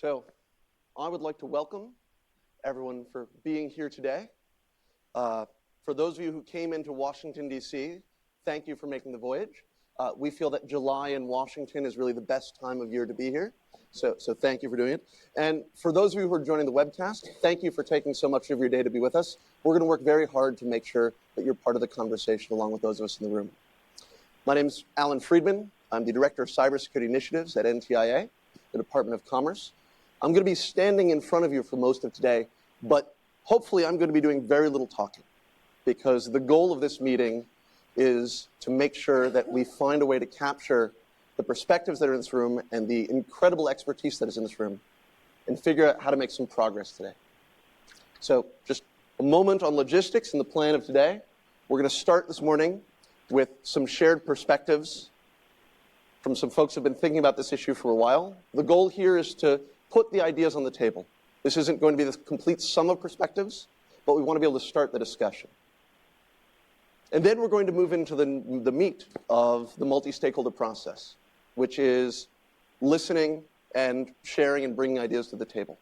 So I would like to welcome everyone for being here today. For those of you who came into Washington, D.C., thank you for making the voyage. We feel that July in Washington is really the best time of year to be here. So thank you for doing it. And for those of you who are joining the webcast, thank you for taking so much of your day to be with us. We're going to work very hard to make sure that you're part of the conversation along with those of us in the room. My name is Alan Friedman. I'm the Director of Cybersecurity Initiatives at NTIA, the Department of Commerce. I'm going to be standing in front of you for most of today, but hopefully I'm going to be doing very little talking, because the goal of this meeting is to make sure that we find a way to capture the perspectives that are in this room and the incredible expertise that is in this room and figure out how to make some progress today. So just a moment on logistics and the plan of today. We're going to start this morning with some shared perspectives from some folks who have been thinking about this issue for a while. The goal here is to put the ideas on the table. This isn't going to be the complete sum of perspectives, but we want to be able to start the discussion. And then we're going to move into the meat of the multi-stakeholder process, which is listening and sharing and bringing ideas to the table.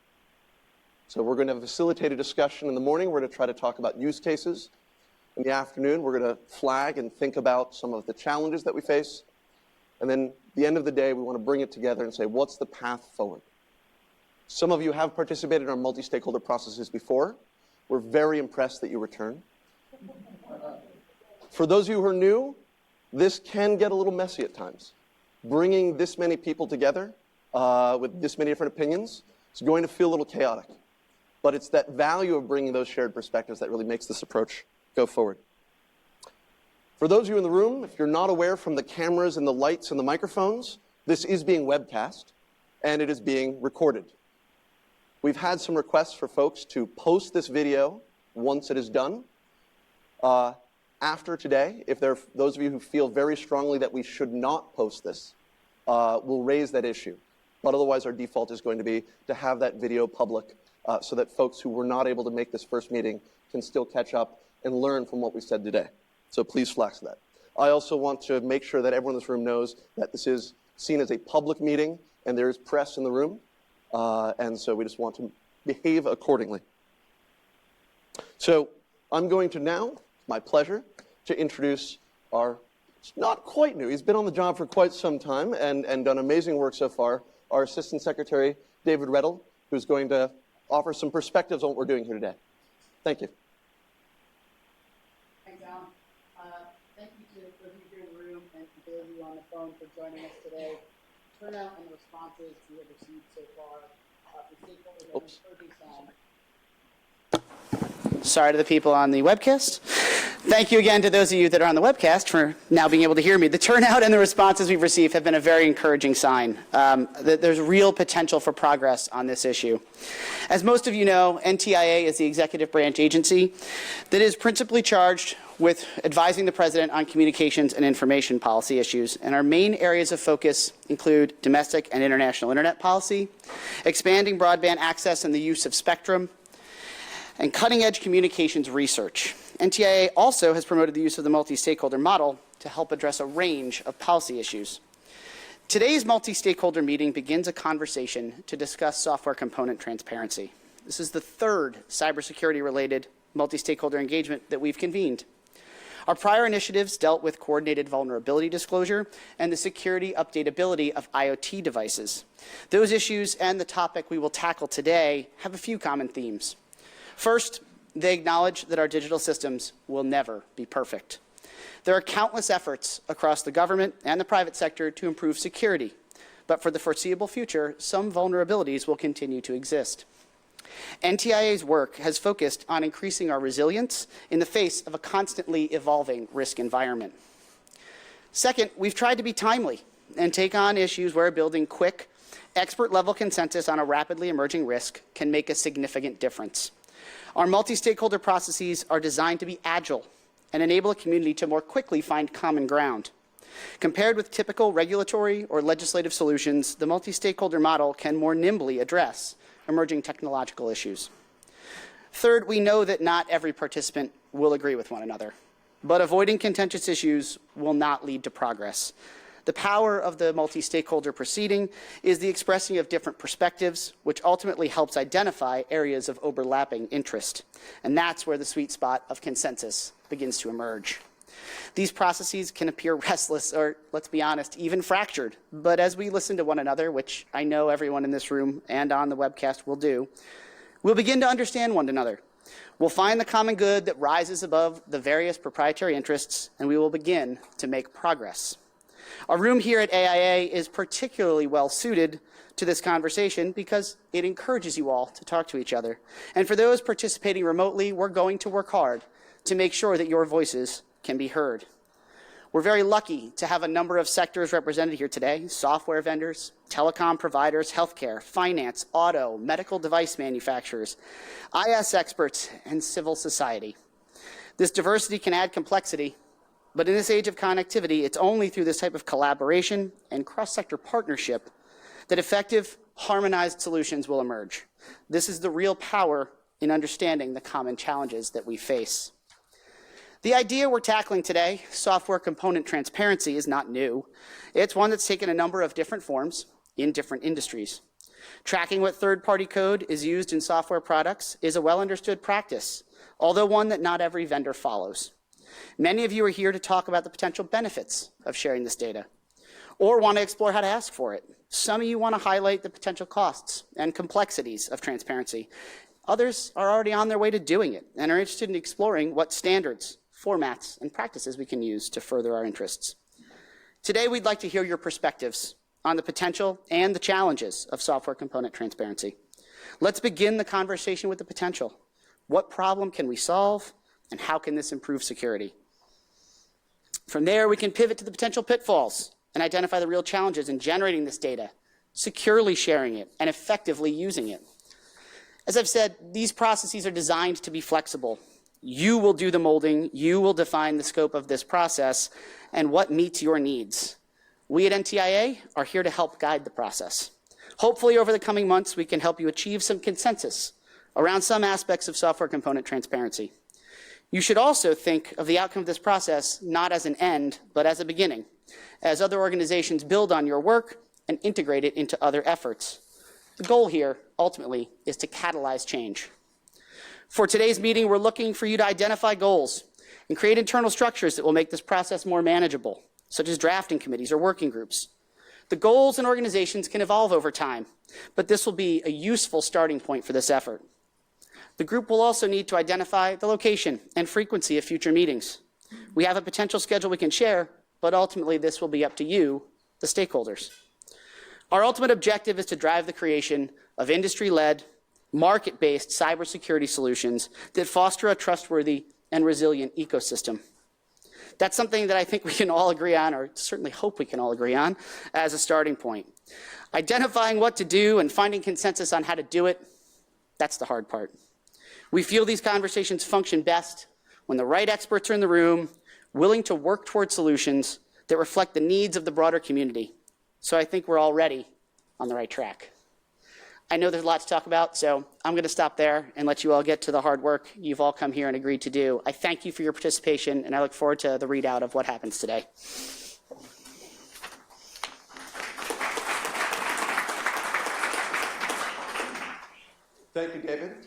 So we're going to facilitate a discussion in the morning. We're going to try to talk about use cases. In the afternoon, we're going to flag and think about some of the challenges that we face. And then at the end of the day, we want to bring it together and say, what's the path forward? Some of you have participated in our multi-stakeholder processes before. We're very impressed that you return. For those of you who are new, this can get a little messy at times. Bringing this many people together with this many different opinions is going to feel a little chaotic. But it's that value of bringing those shared perspectives that really makes this approach go forward. For those of you in the room, if you're not aware from the cameras and the lights and the microphones, this is being webcast and it is being recorded. We've had some requests for folks to post this video once it is done. After today, if there are those of you who feel very strongly that we should not post this, we'll raise that issue. But otherwise, our default is going to be to have that video public so that folks who were not able to make this first meeting can still catch up and learn from what we said today. So please flex that. I also want to make sure that everyone in this room knows that this is seen as a public meeting and there is press in the room. And so we just want to behave accordingly. So I'm going to now, my pleasure, to introduce our, not quite new, he's been on the job for quite some time and done amazing work so far, our Assistant Secretary, David Reddle, who's going to offer some perspectives on what we're doing here today. Thank you. Thanks, Alan. Thank you to those of you here in the room and to those of you on the phone for joining us today. Turnout and the responses we have received so far. The stakeholders are encouraging sound. Sorry to the people on the webcast. Thank you again to those of you that are on the webcast for now being able to hear me. The turnout and the responses we've received have been a very encouraging sign. There's real potential for progress on this issue. As most of you know, NTIA is the executive branch agency that is principally charged with advising the President on communications and information policy issues. And our main areas of focus include domestic and international internet policy, expanding broadband access and the use of spectrum, and cutting-edge communications research. NTIA also has promoted the use of the multi-stakeholder model to help address a range of policy issues. Today's multi-stakeholder meeting begins a conversation to discuss software component transparency. This is the third cybersecurity-related multi-stakeholder engagement that we've convened. Our prior initiatives dealt with coordinated vulnerability disclosure and the security updatability of IoT devices. Those issues and the topic we will tackle today have a few common themes. First, they acknowledge that our digital systems will never be perfect. There are countless efforts across the government and the private sector to improve security, but for the foreseeable future, some vulnerabilities will continue to exist. NTIA's work has focused on increasing our resilience in the face of a constantly evolving risk environment. Second, we've tried to be timely and take on issues where building quick, expert-level consensus on a rapidly emerging risk can make a significant difference. Our multi-stakeholder processes are designed to be agile and enable a community to more quickly find common ground. Compared with typical regulatory or legislative solutions, the multi-stakeholder model can more nimbly address emerging technological issues. Third, we know that not every participant will agree with one another, but avoiding contentious issues will not lead to progress. The power of the multi-stakeholder proceeding is the expressing of different perspectives, which ultimately helps identify areas of overlapping interest. And that's where the sweet spot of consensus begins to emerge. These processes can appear restless or, let's be honest, even fractured. But as we listen to one another, which I know everyone in this room and on the webcast will do, we'll begin to understand one another. We'll find the common good that rises above the various proprietary interests, and we will begin to make progress. Our room here at AIA is particularly well suited to this conversation because it encourages you all to talk to each other. And for those participating remotely, we're going to work hard to make sure that your voices can be heard. We're very lucky to have a number of sectors represented here today: software vendors, telecom providers, healthcare, finance, auto, medical device manufacturers, IS experts, and civil society. This diversity can add complexity, but in this age of connectivity, it's only through this type of collaboration and cross-sector partnership that effective, harmonized solutions will emerge. This is the real power in understanding the common challenges that we face. The idea we're tackling today, software component transparency, is not new. It's one that's taken a number of different forms in different industries. Tracking what third-party code is used in software products is a well-understood practice, although one that not every vendor follows. Many of you are here to talk about the potential benefits of sharing this data, or want to explore how to ask for it. Some of you want to highlight the potential costs and complexities of transparency. Others are already on their way to doing it and are interested in exploring what standards, formats, and practices we can use to further our interests. Today, we'd like to hear your perspectives on the potential and the challenges of software component transparency. Let's begin the conversation with the potential. What problem can we solve, and how can this improve security? From there, we can pivot to the potential pitfalls and identify the real challenges in generating this data, securely sharing it, and effectively using it. As I've said, these processes are designed to be flexible. You will do the molding, you will define the scope of this process and what meets your needs. We at NTIA are here to help guide the process. Hopefully over the coming months, we can help you achieve some consensus around some aspects of software component transparency. You should also think of the outcome of this process not as an end, but as a beginning, as other organizations build on your work and integrate it into other efforts. The goal here, ultimately, is to catalyze change. For today's meeting, we're looking for you to identify goals and create internal structures that will make this process more manageable, such as drafting committees or working groups. The goals and organizations can evolve over time, but this will be a useful starting point for this effort. The group will also need to identify the location and frequency of future meetings. We have a potential schedule we can share, but ultimately this will be up to you, the stakeholders. Our ultimate objective is to drive the creation of industry-led, market-based cybersecurity solutions that foster a trustworthy and resilient ecosystem. That's something that I think we can all agree on, or certainly hope we can all agree on, as a starting point. Identifying what to do and finding consensus on how to do it, that's the hard part. We feel these conversations function best when the right experts are in the room, willing to work toward solutions that reflect the needs of the broader community. So I think we're already on the right track. I know there's a lot to talk about, so I'm going to stop there and let you all get to the hard work you've all come here and agreed to do. I thank you for your participation, and I look forward to the readout of what happens today. Thank you, David.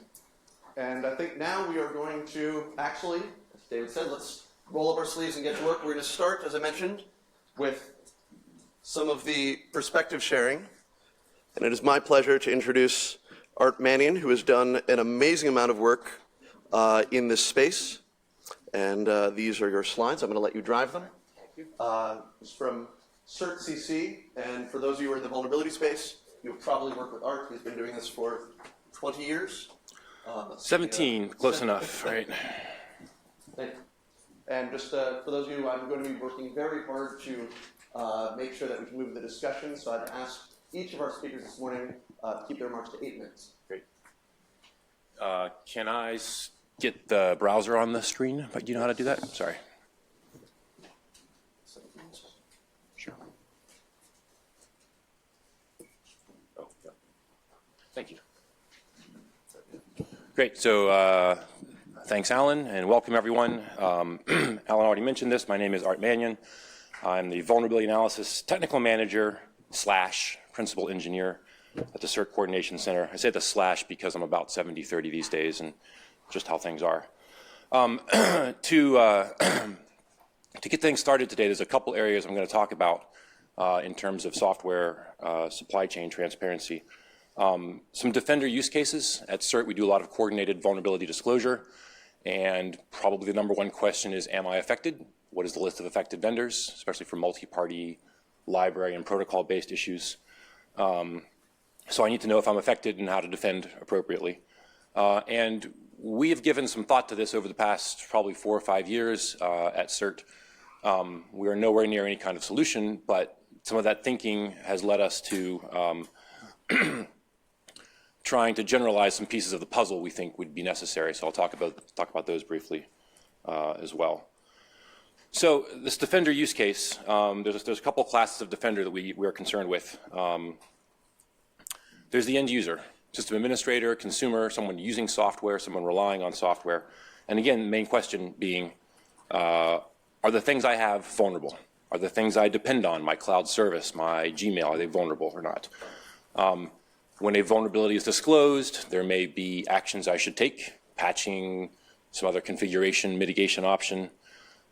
And I think now we are going to actually, as David said, let's roll up our sleeves and get to work. We're going to start, as I mentioned, with some of the perspective sharing. And it is my pleasure to introduce Art Mannion, who has done an amazing amount of work in this space. And these are your slides. I'm going to let you drive them. Thank you. It's from CertCC. And for those of you who are in the vulnerability space, you'll probably work with Art. He's been doing this for 20 years. 17, close enough, right? Thank you. And just for those of you, I'm going to be working very hard to make sure that we can move the discussion. So I've asked each of our speakers this morning keep their remarks to 8 minutes. Great. Can I get the browser on the screen? Do you know how to do that? Sorry. Sure. Oh, yeah. Thank you. Great. So thanks, Alan, and welcome, everyone. Alan already mentioned this. My name is Art Mannion. I'm the Vulnerability Analysis Technical Manager / Principal Engineer at the CERT Coordination Center. I say the / because I'm about 70-30 these days and just how things are. To get things started today, there's a couple areas I'm going to talk about in terms of software supply chain transparency. Some Defender use cases. At CERT, we do a lot of coordinated vulnerability disclosure, and probably the number one question is, am I affected? What is the list of affected vendors, especially for multi-party library and protocol-based issues? So I need to know if I'm affected and how to defend appropriately. And we have given some thought to this over the past probably 4 or 5 years at CERT. We are nowhere near any kind of solution, but some of that thinking has led us to trying to generalize some pieces of the puzzle we think would be necessary. So I'll talk about those briefly as well. So this Defender use case, there's a couple classes of Defender that we're concerned with. There's the end user, system administrator, consumer, someone using software, someone relying on software. And again, the main question being, are the things I have vulnerable? Are the things I depend on, my cloud service, my Gmail, are they vulnerable or not? When a vulnerability is disclosed, there may be actions I should take, patching, some other configuration, mitigation option,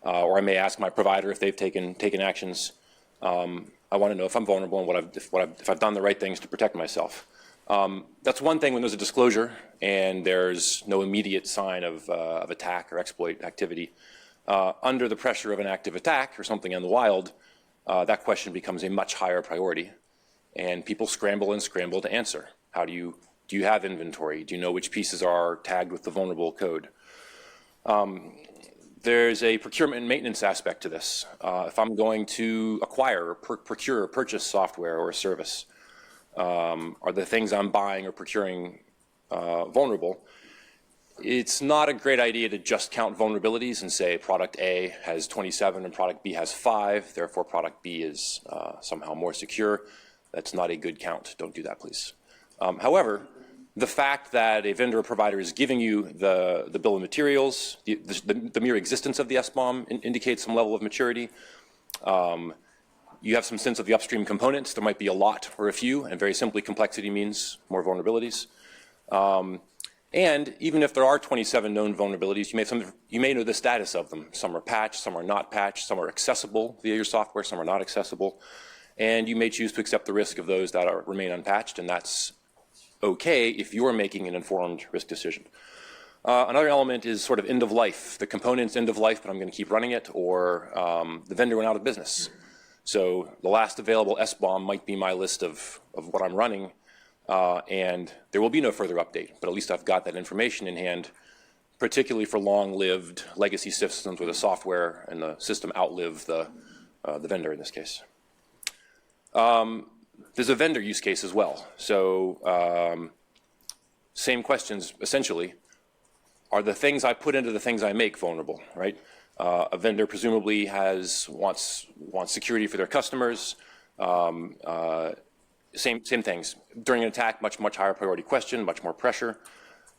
or I may ask my provider if they've taken actions. I want to know if I'm vulnerable and if I've done the right things to protect myself. That's one thing when there's a disclosure and there's no immediate sign of attack or exploit activity. Under the pressure of an active attack or something in the wild, that question becomes a much higher priority. And people scramble to answer. Do you have inventory? Do you know which pieces are tagged with the vulnerable code? There's a procurement and maintenance aspect to this. If I'm going to acquire or procure or purchase software or a service, are the things I'm buying or procuring vulnerable? It's not a great idea to just count vulnerabilities and say product A has 27 and product B has 5, therefore product B is somehow more secure. That's not a good count. Don't do that, please. However, the fact that a vendor or provider is giving you the bill of materials, the mere existence of the SBOM indicates some level of maturity. You have some sense of the upstream components. There might be a lot or a few, and very simply, complexity means more vulnerabilities. And even if there are 27 known vulnerabilities, you may know the status of them. Some are patched, some are not patched, some are accessible via your software, some are not accessible. And you may choose to accept the risk of those that remain unpatched, and that's okay if you're making an informed risk decision. Another element is sort of end of life. The component's end of life, but I'm going to keep running it, or the vendor went out of business. So the last available SBOM might be my list of what I'm running, and there will be no further update, but at least I've got that information in hand, particularly for long-lived legacy systems where the software and the system outlive the vendor in this case. There's a vendor use case as well. So same questions, essentially. Are the things I put into the things I make vulnerable, right? A vendor presumably wants security for their customers. Same things. During an attack, much higher priority question, much more pressure.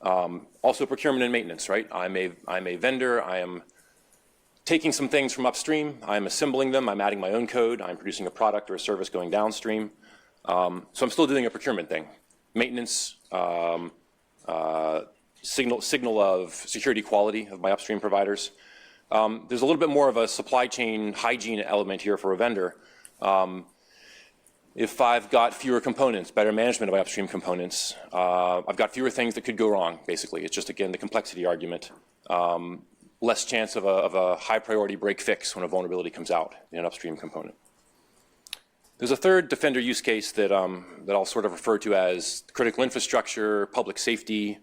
Also procurement and maintenance, right? I'm a vendor. I am taking some things from upstream. I'm assembling them. I'm adding my own code. I'm producing a product or a service going downstream. So I'm still doing a procurement thing. Maintenance, signal of security quality of my upstream providers. There's a little bit more of a supply chain hygiene element here for a vendor. If I've got fewer components, better management of my upstream components, I've got fewer things that could go wrong, basically. It's just, again, the complexity argument. Less chance of a high priority break fix when a vulnerability comes out in an upstream component. There's a third Defender use case that I'll sort of refer to as critical infrastructure, public safety.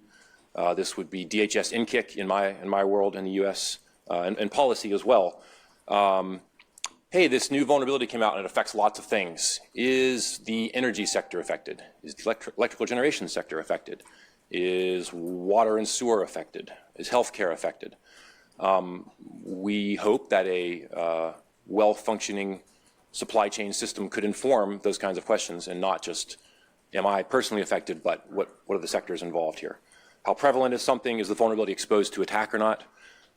This would be DHS NKIC in my world in the US, and policy as well. Hey, this new vulnerability came out and it affects lots of things. Is the energy sector affected? Is the electrical generation sector affected? Is water and sewer affected? Is healthcare affected? We hope that a well-functioning supply chain system could inform those kinds of questions and not just, am I personally affected, but what are the sectors involved here? How prevalent is something? Is the vulnerability exposed to attack or not?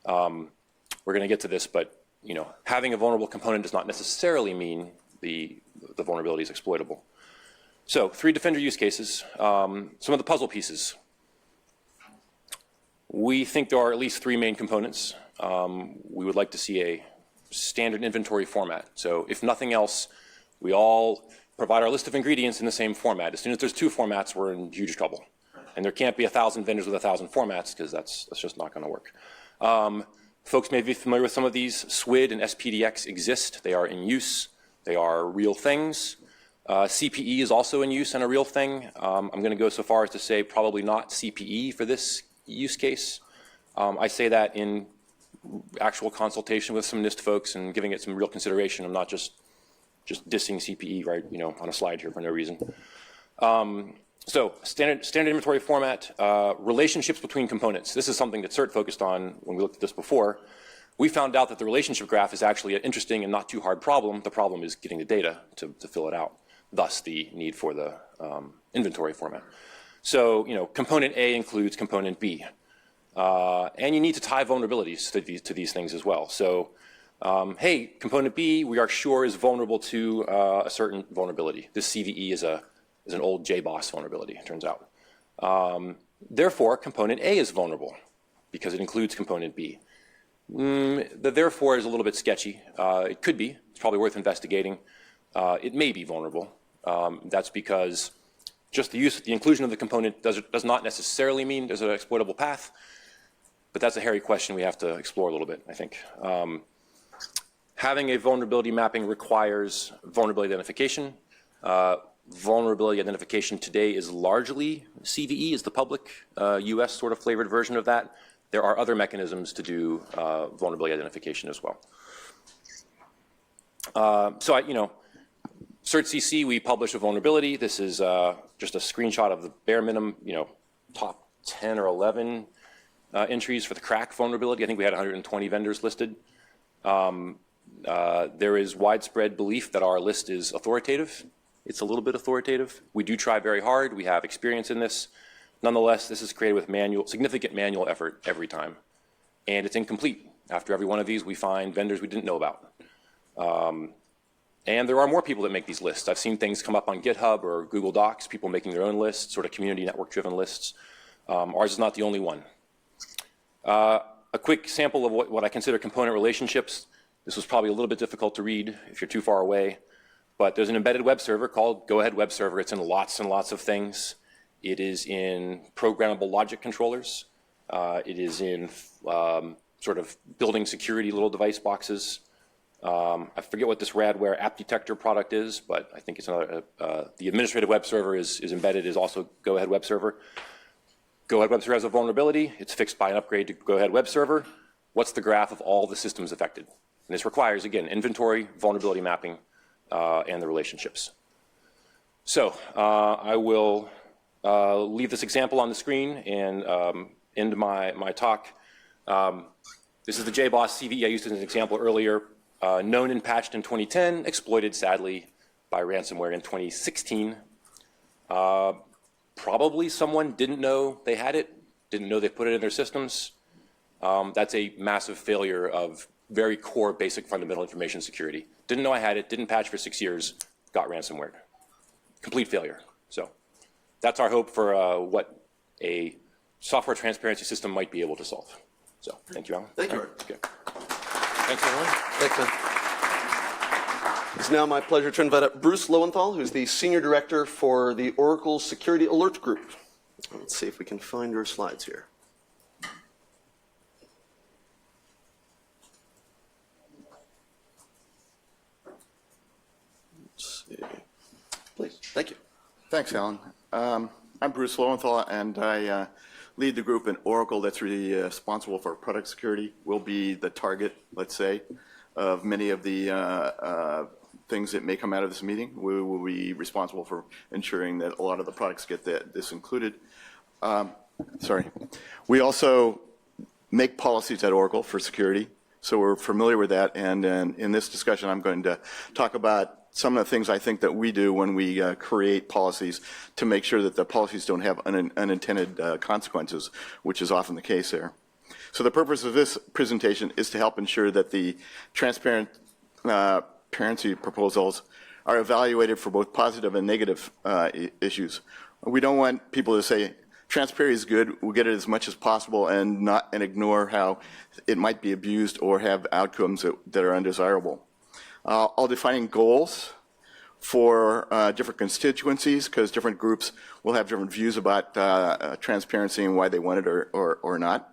We're going to get to this, but having a vulnerable component does not necessarily mean the vulnerability is exploitable. So 3 Defender use cases, some of the puzzle pieces. We think there are at least 3 main components. We would like to see a standard inventory format. So if nothing else, we all provide our list of ingredients in the same format. As soon as there's 2 formats, we're in huge trouble. And there can't be 1,000 vendors with 1,000 formats, because that's just not going to work. Folks may be familiar with some of these. SWID and SPDX exist. They are in use. They are real things. CPE is also in use and a real thing. I'm going to go so far as to say probably not CPE for this use case. I say that in actual consultation with some NIST folks and giving it some real consideration. I'm not just dissing CPE right, on a slide here for no reason. So standard inventory format, relationships between components. This is something that CERT focused on when we looked at this before. We found out that the relationship graph is actually an interesting and not too hard problem. The problem is getting the data to fill it out, thus the need for the inventory format. So, component A includes component B. And you need to tie vulnerabilities to these things as well. So, hey, component B, we are sure is vulnerable to a certain vulnerability. This CVE is an old JBoss vulnerability, it turns out. Therefore, component A is vulnerable because it includes component B. The therefore is a little bit sketchy. It could be. It's probably worth investigating. It may be vulnerable. That's because just the inclusion of the component does not necessarily mean there's an exploitable path, but that's a hairy question we have to explore a little bit, I think. Having a vulnerability mapping requires vulnerability identification. Vulnerability identification today is largely CVE, is the public US sort of flavored version of that. There are other mechanisms to do vulnerability identification as well. CertCC, we publish a vulnerability. This is just a screenshot of the bare minimum, top 10 or 11 entries for the crack vulnerability. I think we had 120 vendors listed. There is widespread belief that our list is authoritative. It's a little bit authoritative. We do try very hard. We have experience in this. Nonetheless, this is created with significant manual effort every time. And it's incomplete. After every one of these, we find vendors we didn't know about. And there are more people that make these lists. I've seen things come up on GitHub or Google Docs, people making their own lists, sort of community network-driven lists. Ours is not the only one. A quick sample of what I consider component relationships. This was probably a little bit difficult to read if you're too far away. But there's an embedded web server called Go Ahead Web Server. It's in lots and lots of things. It is in programmable logic controllers. It is in sort of building security little device boxes. I forget what this Radware app detector product is, but I think it's another, the administrative web server is embedded, is also Go Ahead Web Server. Go Ahead Web Server has a vulnerability. It's fixed by an upgrade to Go Ahead Web Server. What's the graph of all the systems affected? And this requires, again, inventory, vulnerability mapping, and the relationships. So I will leave this example on the screen and end my talk. This is the JBoss CVE I used as an example earlier. Known and patched in 2010, exploited sadly by ransomware in 2016. Probably someone didn't know they had it, didn't know they put it in their systems. That's a massive failure of very core basic fundamental information security. Didn't know I had it, didn't patch for 6 years, got ransomware. Complete failure. So that's our hope for what a software transparency system might be able to solve. So thank you, Alan. Thank you. Okay. Thanks, everyone. Thanks, man. It's now my pleasure to invite up Bruce Lowenthal, who's the Senior Director for the Oracle Security Alert Group. Let's see if we can find your slides here. Let's see. Please. Thank you. Thanks, Alan. I'm Bruce Lowenthal, and I lead the group in Oracle that's really responsible for product security. We'll be the target, let's say, of many of the things that may come out of this meeting. We will be responsible for ensuring that a lot of the products get this included. We also make policies at Oracle for security, so we're familiar with that. And in this discussion, I'm going to talk about some of the things I think that we do when we create policies to make sure that the policies don't have unintended consequences, which is often the case there. So the purpose of this presentation is to help ensure that the transparency proposals are evaluated for both positive and negative issues. We don't want people to say, transparency is good, we'll get it as much as possible and ignore how it might be abused or have outcomes that are undesirable. I'll define goals for different constituencies, because different groups will have different views about transparency and why they want it or not.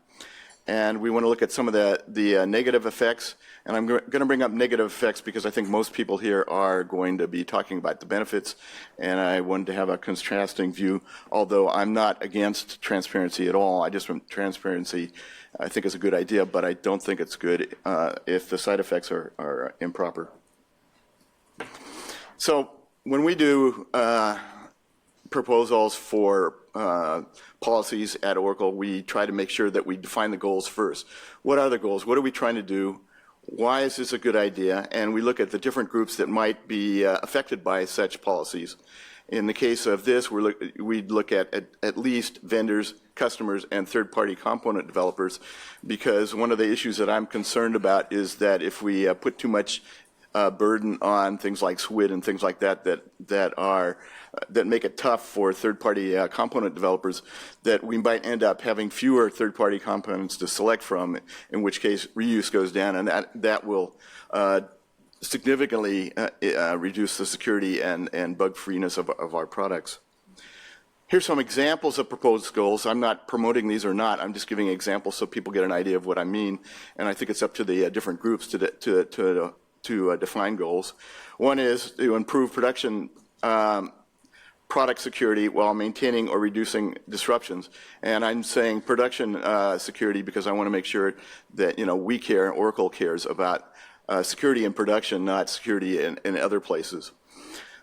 And we want to look at some of the negative effects. And I'm going to bring up negative effects because I think most people here are going to be talking about the benefits. And I wanted to have a contrasting view, although I'm not against transparency at all. I just want transparency, I think, is a good idea, but I don't think it's good if the side effects are improper. So when we do proposals for policies at Oracle, we try to make sure that we define the goals first. What are the goals? What are we trying to do? Why is this a good idea? And we look at the different groups that might be affected by such policies. In the case of this, we'd look at least vendors, customers, and third-party component developers, because one of the issues that I'm concerned about is that if we put too much burden on things like SWID and things like that that make it tough for third-party component developers, that we might end up having fewer third-party components to select from, in which case reuse goes down, and that will significantly reduce the security and bug freeness of our products. Here's some examples of proposed goals. I'm not promoting these or not. I'm just giving examples so people get an idea of what I mean, and I think it's up to the different groups to define goals. One is to improve production product security while maintaining or reducing disruptions. And I'm saying production security because I want to make sure that we care, Oracle cares about security in production, not security in other places.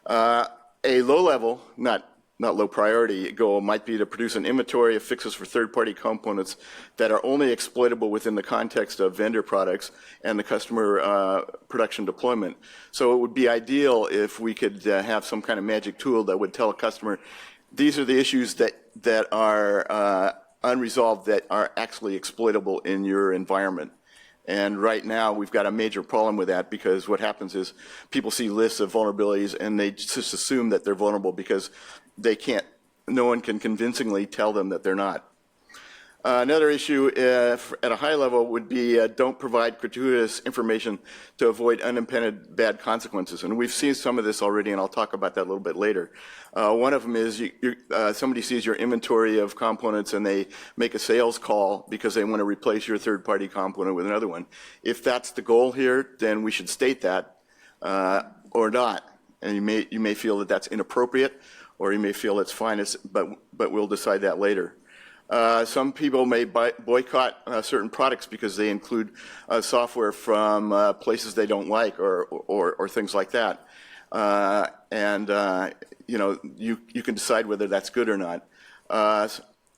A low level, not low priority goal might be to produce an inventory of fixes for third-party components that are only exploitable within the context of vendor products and the customer production deployment. So it would be ideal if we could have some kind of magic tool that would tell a customer, these are the issues that are unresolved that are actually exploitable in your environment. And right now, we've got a major problem with that, because what happens is people see lists of vulnerabilities and they just assume that they're vulnerable because no one can convincingly tell them that they're not. Another issue at a high level would be don't provide gratuitous information to avoid unintended bad consequences. And we've seen some of this already, and I'll talk about that a little bit later. One of them is somebody sees your inventory of components and they make a sales call because they want to replace your third-party component with another one. If that's the goal here, then we should state that or not. And you may feel that that's inappropriate, or you may feel it's fine, but we'll decide that later. Some people may boycott certain products because they include software from places they don't like or things like that. You can decide whether that's good or not.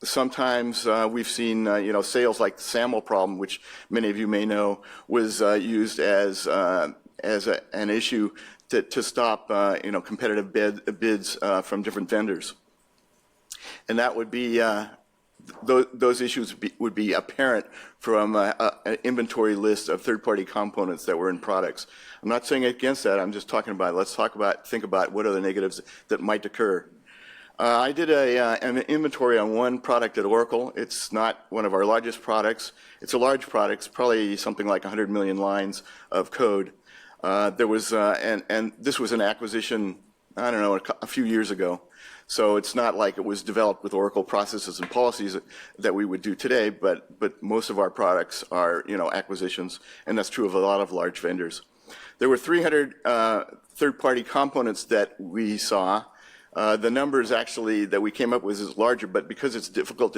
Sometimes we've seen sales like the SAML problem, which many of you may know, was used as an issue to stop competitive bids from different vendors. And that would be those issues would be apparent from an inventory list of third-party components that were in products. I'm not saying against that. I'm just talking about, think about what are the negatives that might occur. I did an inventory on one product at Oracle. It's not one of our largest products. It's a large product. It's probably something like 100 million lines of code. There was, and this was an acquisition, I don't know, a few years ago. So it's not like it was developed with Oracle processes and policies that we would do today, but most of our products are, acquisitions, and that's true of a lot of large vendors. There were 300 third-party components that we saw. The numbers actually that we came up with is larger, but because it's difficult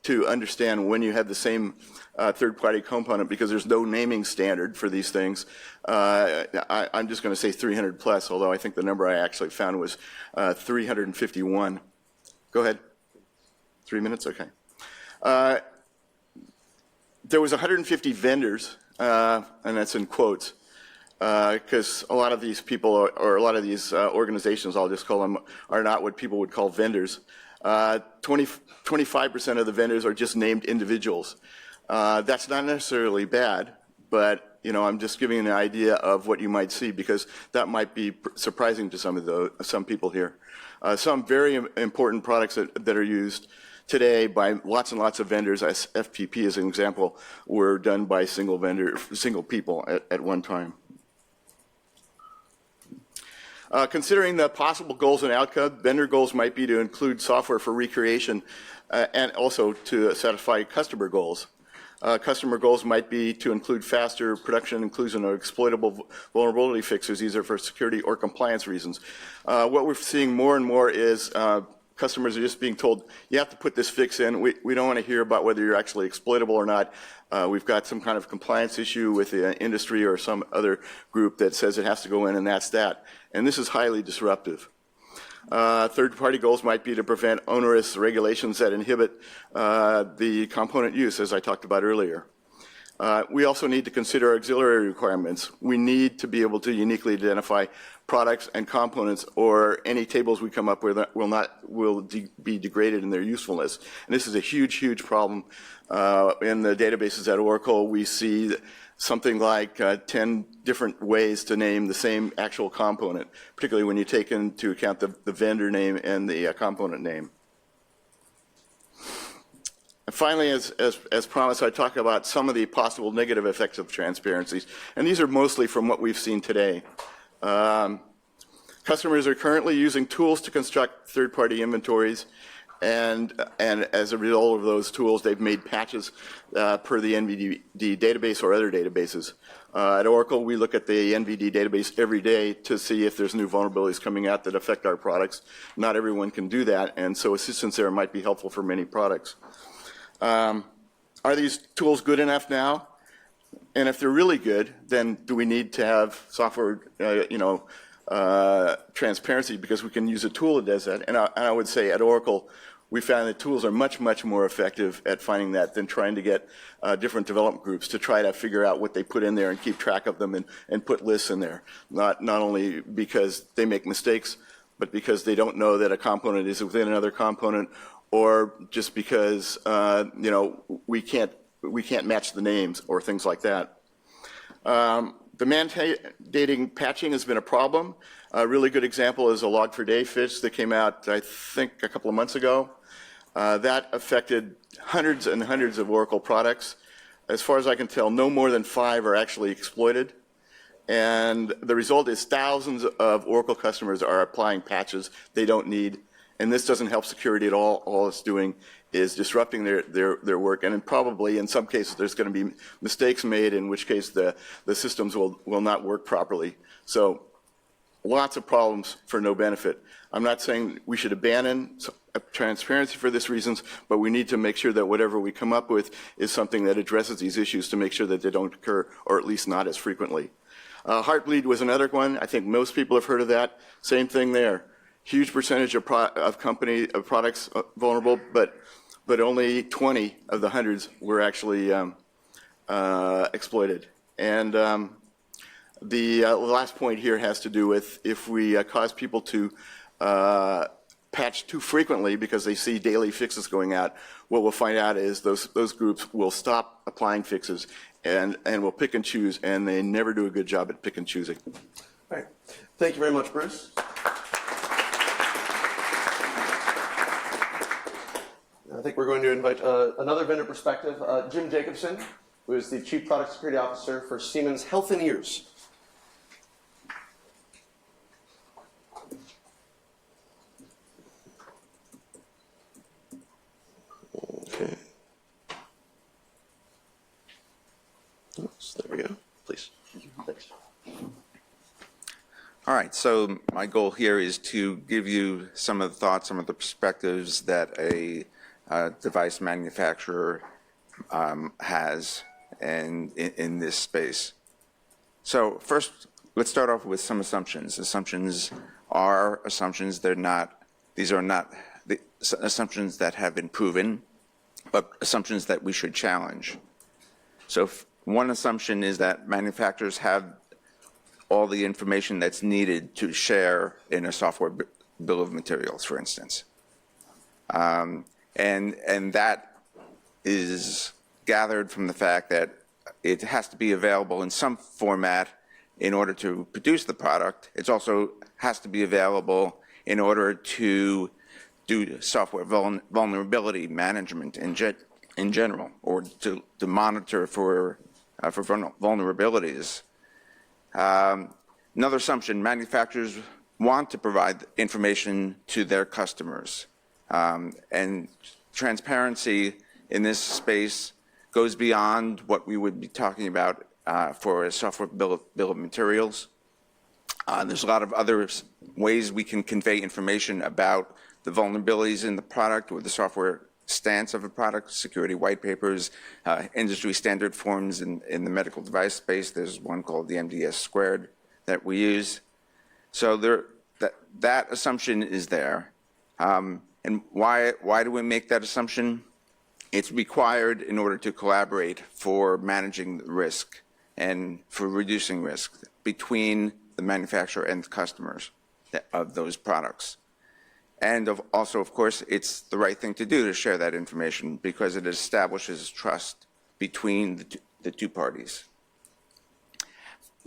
to understand when you have the same third-party component, because there's no naming standard for these things, I'm just going to say 300 plus, although I think the number I actually found was 351. Go ahead. 3 minutes? Okay. There was 150 vendors, and that's in quotes, because a lot of these people, or a lot of these organizations, I'll just call them, are not what people would call vendors. 25% of the vendors are just named individuals. That's not necessarily bad, but I'm just giving an idea of what you might see, because that might be surprising to some people here. Some very important products that are used today by lots and lots of vendors, as FPP as an example, were done by single people at one time. Considering the possible goals and outcomes, vendor goals might be to include software for recreation and also to satisfy customer goals. Customer goals might be to include faster production inclusion of exploitable vulnerability fixes, either for security or compliance reasons. What we're seeing more and more is customers are just being told, you have to put this fix in. We don't want to hear about whether you're actually exploitable or not. We've got some kind of compliance issue with the industry or some other group that says it has to go in, and that's that. And this is highly disruptive. Third-party goals might be to prevent onerous regulations that inhibit the component use, as I talked about earlier. We also need to consider auxiliary requirements. We need to be able to uniquely identify products and components, or any tables we come up with will be degraded in their usefulness. And this is a huge, huge problem. In the databases at Oracle, we see something like 10 different ways to name the same actual component, particularly when you take into account the vendor name and the component name. And finally, as promised, I talk about some of the possible negative effects of transparencies, and these are mostly from what we've seen today. Customers are currently using tools to construct third-party inventories, and as a result of those tools, they've made patches per the NVD database or other databases. At Oracle, we look at the NVD database every day to see if there's new vulnerabilities coming out that affect our products. Not everyone can do that, and so assistance there might be helpful for many products. Are these tools good enough now? And if they're really good, then do we need to have software, transparency, because we can use a tool that does that? And I would say at Oracle, we found that tools are much, much more effective at finding that than trying to get different development groups to try to figure out what they put in there and keep track of them and put lists in there. Not only because they make mistakes, but because they don't know that a component is within another component, or just because we can't match the names or things like that. The mandating patching has been a problem. A really good example is a log4j fix that came out, I think, a couple of months ago. That affected hundreds and hundreds of Oracle products. As far as I can tell, no more than 5 are actually exploited. And the result is thousands of Oracle customers are applying patches they don't need. And this doesn't help security at all. All it's doing is disrupting their work. And probably in some cases there's going to be mistakes made, in which case the systems will not work properly. So lots of problems for no benefit. I'm not saying we should abandon transparency for these reasons, but we need to make sure that whatever we come up with is something that addresses these issues to make sure that they don't occur, or at least not as frequently. Heartbleed was another one. I think most people have heard of that. Same thing there. Huge percentage of products vulnerable, but only 20 of the hundreds were actually exploited. And the last point here has to do with if we cause people to patch too frequently because they see daily fixes going out, what we'll find out is those groups will stop applying fixes and will pick and choose, and they never do a good job at pick and choosing. All right. Thank you very much, Bruce. I think we're going to invite another vendor perspective, Jim Jacobson, who is the Chief Product Security Officer for Siemens Healthineers. Okay. Oops, there we go. Please. Thanks. All right, so my goal here is to give you some of the thoughts, some of the perspectives that a device manufacturer has in this space. So first, let's start off with some assumptions. Assumptions are assumptions. These are not the assumptions that have been proven, but assumptions that we should challenge. So one assumption is that manufacturers have all the information that's needed to share in a software bill of materials, for instance. And that is gathered from the fact that it has to be available in some format in order to produce the product. It also has to be available in order to do software vulnerability management in general, or to monitor for vulnerabilities. Another assumption, manufacturers want to provide information to their customers. And transparency in this space goes beyond what we would be talking about for a software bill of materials. There's a lot of other ways we can convey information about the vulnerabilities in the product or the software stance of a product, security white papers, industry standard forms in the medical device space. There's one called the MDS squared that we use. So that assumption is there. And why do we make that assumption? It's required in order to collaborate for managing the risk and for reducing risk between the manufacturer and the customers of those products. And also, of course, it's the right thing to do to share that information because it establishes trust between the two parties.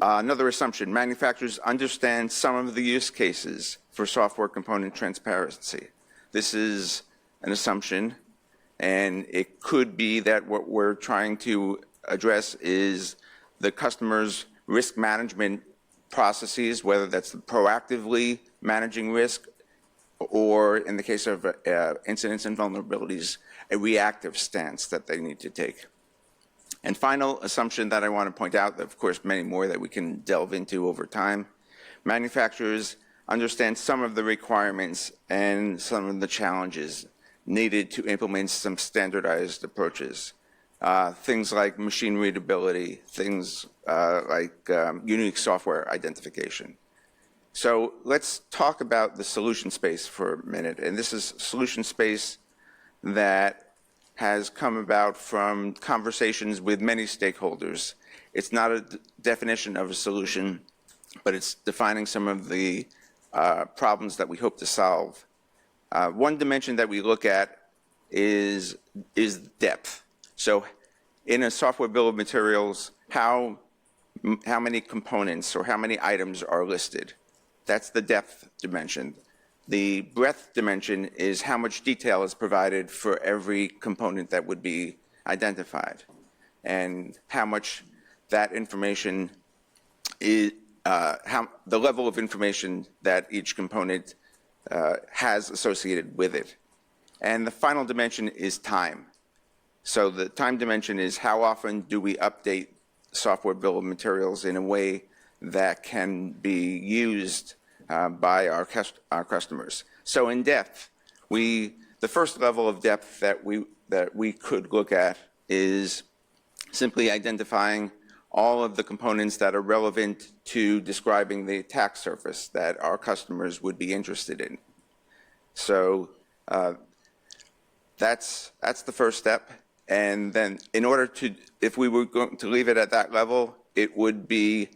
Another assumption, manufacturers understand some of the use cases for software component transparency. This is an assumption, and it could be that what we're trying to address is the customer's risk management processes, whether that's proactively managing risk or, in the case of incidents and vulnerabilities, a reactive stance that they need to take. And final assumption that I want to point out, of course, many more that we can delve into over time, manufacturers understand some of the requirements and some of the challenges needed to implement some standardized approaches. Things like machine readability, things like unique software identification. So let's talk about the solution space for a minute. And this is solution space that has come about from conversations with many stakeholders. It's not a definition of a solution, but it's defining some of the problems that we hope to solve. One dimension that we look at is depth. So in a software bill of materials, how many components or how many items are listed? That's the depth dimension. The breadth dimension is how much detail is provided for every component that would be identified, and how much that information is, the level of information that each component has associated with it. And the final dimension is time. So the time dimension is how often do we update software bill of materials in a way that can be used by our customers. So in depth, the first level of depth that we could look at is simply identifying all of the components that are relevant to describing the attack surface that our customers would be interested in. So that's the first step. And then in order to, if we were going to leave it at that level, it would be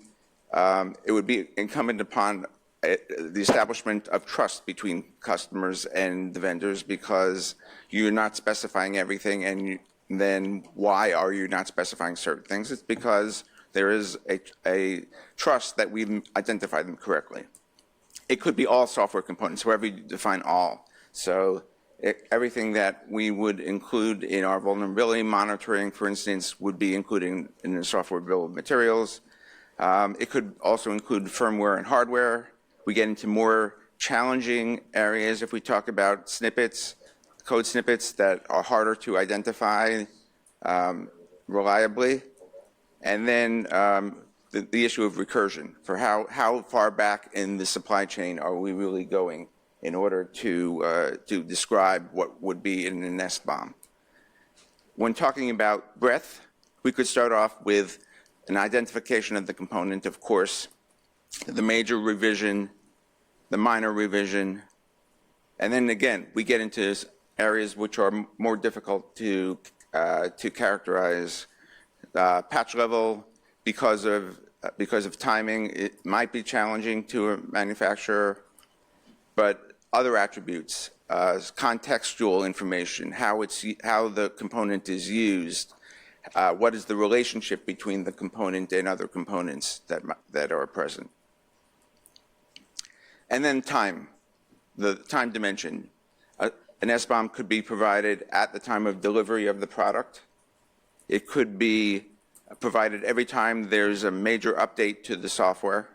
incumbent upon the establishment of trust between customers and the vendors, because you're not specifying everything, and then why are you not specifying certain things? It's because there is a trust that we've identified them correctly. It could be all software components, however you define all. So everything that we would include in our vulnerability monitoring, for instance, would be included in the software bill of materials. It could also include firmware and hardware. We get into more challenging areas if we talk about snippets, code snippets that are harder to identify reliably. And then the issue of recursion, for how far back in the supply chain are we really going in order to describe what would be in an SBOM. When talking about breadth, we could start off with an identification of the component, of course, the major revision, the minor revision, and then again, we get into areas which are more difficult to characterize. Patch level, because of timing, it might be challenging to a manufacturer, but other attributes, contextual information, how the component is used, what is the relationship between the component and other components that are present. And then time, the time dimension. An SBOM could be provided at the time of delivery of the product. It could be provided every time there's a major update to the software.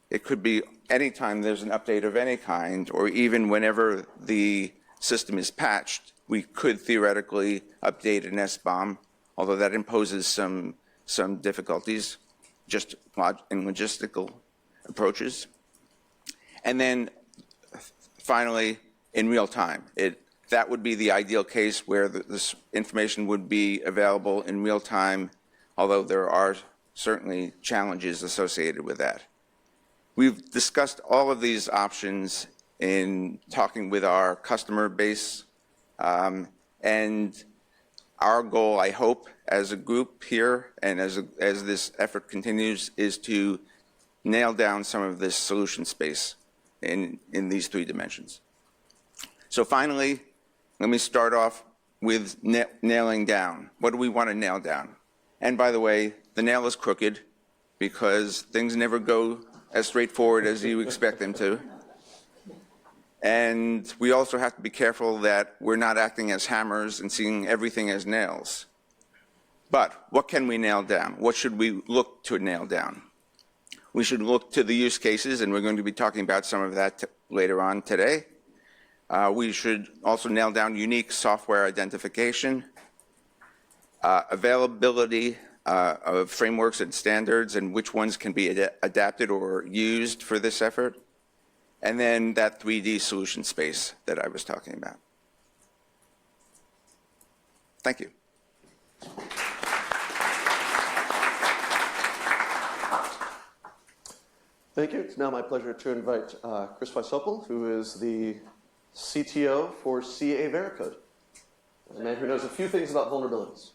It could be any time there's an update of any kind, or even whenever the system is patched, we could theoretically update an SBOM, although that imposes some difficulties just in logistical approaches. And then finally, in real time. That would be the ideal case where this information would be available in real time, although there are certainly challenges associated with that. We've discussed all of these options in talking with our customer base, and our goal, I hope, as a group here and as this effort continues, is to nail down some of this solution space in these three dimensions. So finally, let me start off with nailing down. What do we want to nail down? And by the way, the nail is crooked because things never go as straightforward as you expect them to. And we also have to be careful that we're not acting as hammers and seeing everything as nails. But what can we nail down? What should we look to nail down? We should look to the use cases, and we're going to be talking about some of that later on today. We should also nail down unique software identification, availability of frameworks and standards, and which ones can be adapted or used for this effort, and then that 3D solution space that I was talking about. Thank you. Thank you. It's now my pleasure to invite Chris Weissopel, who is the CTO for CA Veracode, a man who knows a few things about vulnerabilities.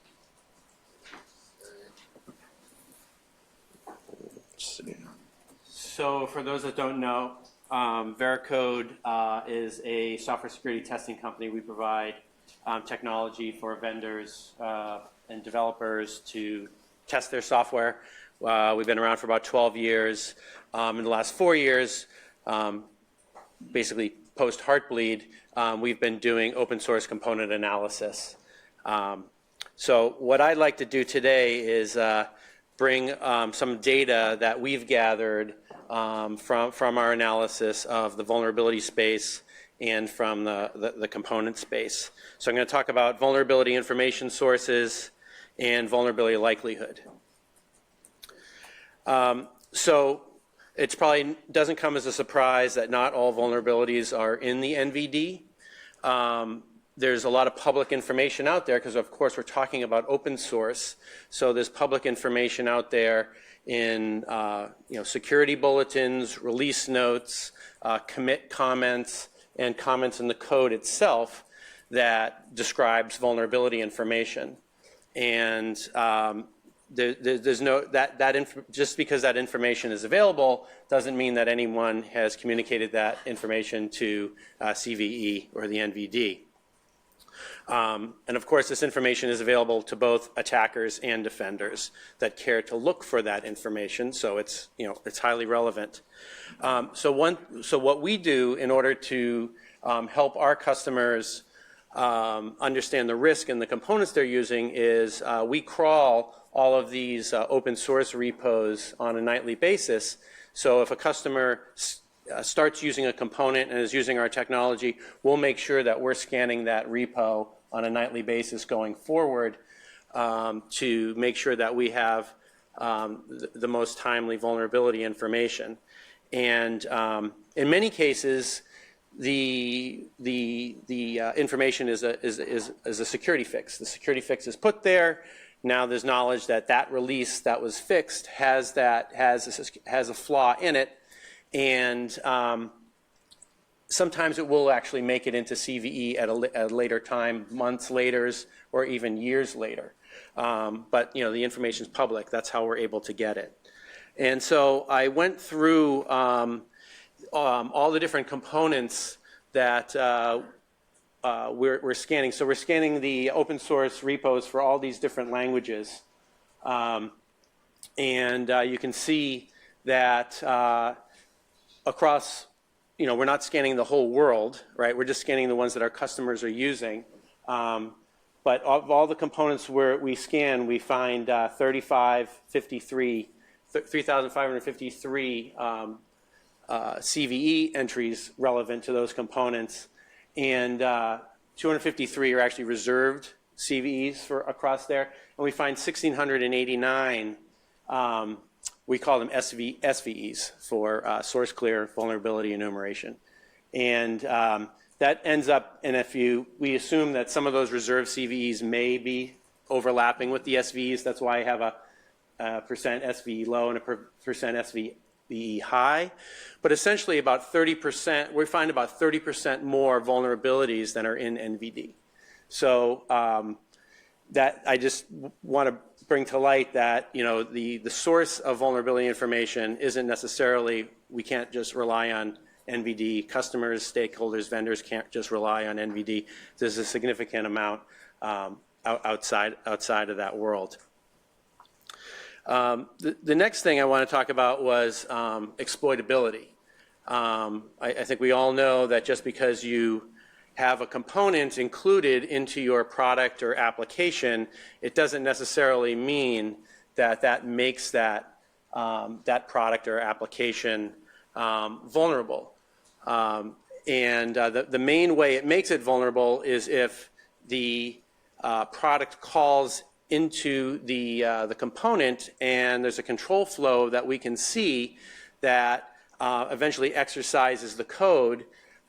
So for those that don't know, Veracode is a software security testing company. We provide technology for vendors and developers to test their software. We've been around for about 12 years. In the last 4 years, basically post-Heartbleed, we've been doing open source component analysis. So what I'd like to do today is bring some data that we've gathered from our analysis of the vulnerability space and from the component space. So I'm going to talk about vulnerability information sources and vulnerability likelihood. So it probably doesn't come as a surprise that not all vulnerabilities are in the NVD. There's a lot of public information out there because, of course, we're talking about open source. So there's public information out there in security bulletins, release notes, commit comments, and comments in the code itself that describes vulnerability information. And there's no just because that information is available doesn't mean that anyone has communicated that information to CVE or the NVD. And of course, this information is available to both attackers and defenders that care to look for that information. So it's highly relevant. So what we do in order to help our customers understand the risk and the components they're using is we crawl all of these open source repos on a nightly basis. So if a customer starts using a component and is using our technology, we'll make sure that we're scanning that repo on a nightly basis going forward to make sure that we have the most timely vulnerability information. And in many cases, the information is a security fix. The security fix is put there. Now there's knowledge that that release that was fixed has a flaw in it, and sometimes it will actually make it into CVE at a later time, months later, or even years later. But the information is public. That's how we're able to get it. And so I went through all the different components that we're scanning. So we're scanning the open source repos for all these different languages. And you can see that across, we're not scanning the whole world, right? We're just scanning the ones that our customers are using. But of all the components we scan, we find 3,553 CVE entries relevant to those components, and 253 are actually reserved CVEs across there, and we find 1,689, we call them SVEs for source clear vulnerability enumeration. And that ends up, and we assume that some of those reserved CVEs may be overlapping with the SVEs. That's why I have a percent SVE low and a percent SVE high. But essentially about 30%, we find about 30% more vulnerabilities than are in NVD. So that I just want to bring to light that the source of vulnerability information isn't necessarily, we can't just rely on NVD. Customers, stakeholders, vendors can't just rely on NVD. There's a significant amount outside of that world. The next thing I want to talk about was exploitability. I think we all know that just because you have a component included into your product or application, it doesn't necessarily mean that makes that product or application vulnerable. And the main way it makes it vulnerable is if the product calls into the component and there's a control flow that we can see that eventually exercises the code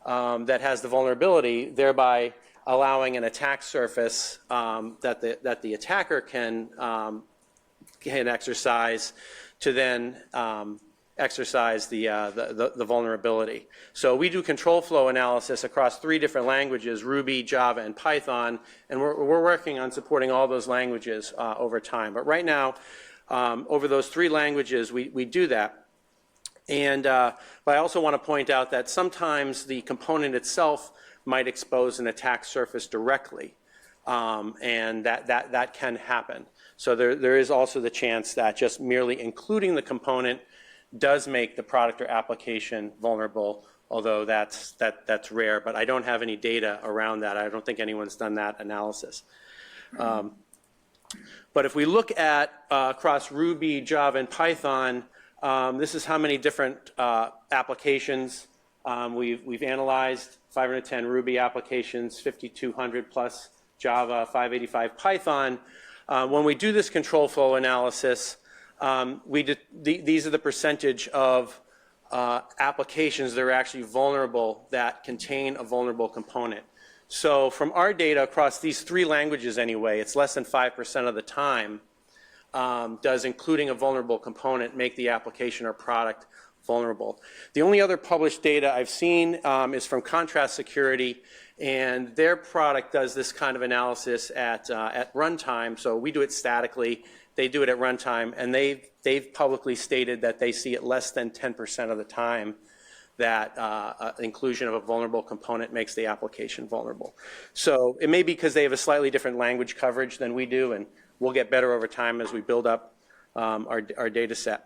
that has the vulnerability, thereby allowing an attack surface that the attacker can exercise to then exercise the vulnerability. So we do control flow analysis across 3 different languages, Ruby, Java, and Python, and we're working on supporting all those languages over time. But right now, over those 3 languages, we do that. And but I also want to point out that sometimes the component itself might expose an attack surface directly, and that can happen. So there is also the chance that just merely including the component does make the product or application vulnerable, although that's rare. But I don't have any data around that. I don't think anyone's done that analysis. But if we look at across Ruby, Java, and Python, this is how many different applications we've analyzed. 510 Ruby applications, 5,200 plus Java, 585 Python. When we do this control flow analysis, these are the percentage of applications that are actually vulnerable that contain a vulnerable component. So from our data across these 3 languages anyway, it's less than 5% of the time does including a vulnerable component make the application or product vulnerable. The only other published data I've seen is from Contrast Security, and their product does this kind of analysis at runtime. So we do it statically. They do it at runtime, and they've publicly stated that they see it less than 10% of the time that inclusion of a vulnerable component makes the application vulnerable. So it may be because they have a slightly different language coverage than we do, and we'll get better over time as we build up our data set.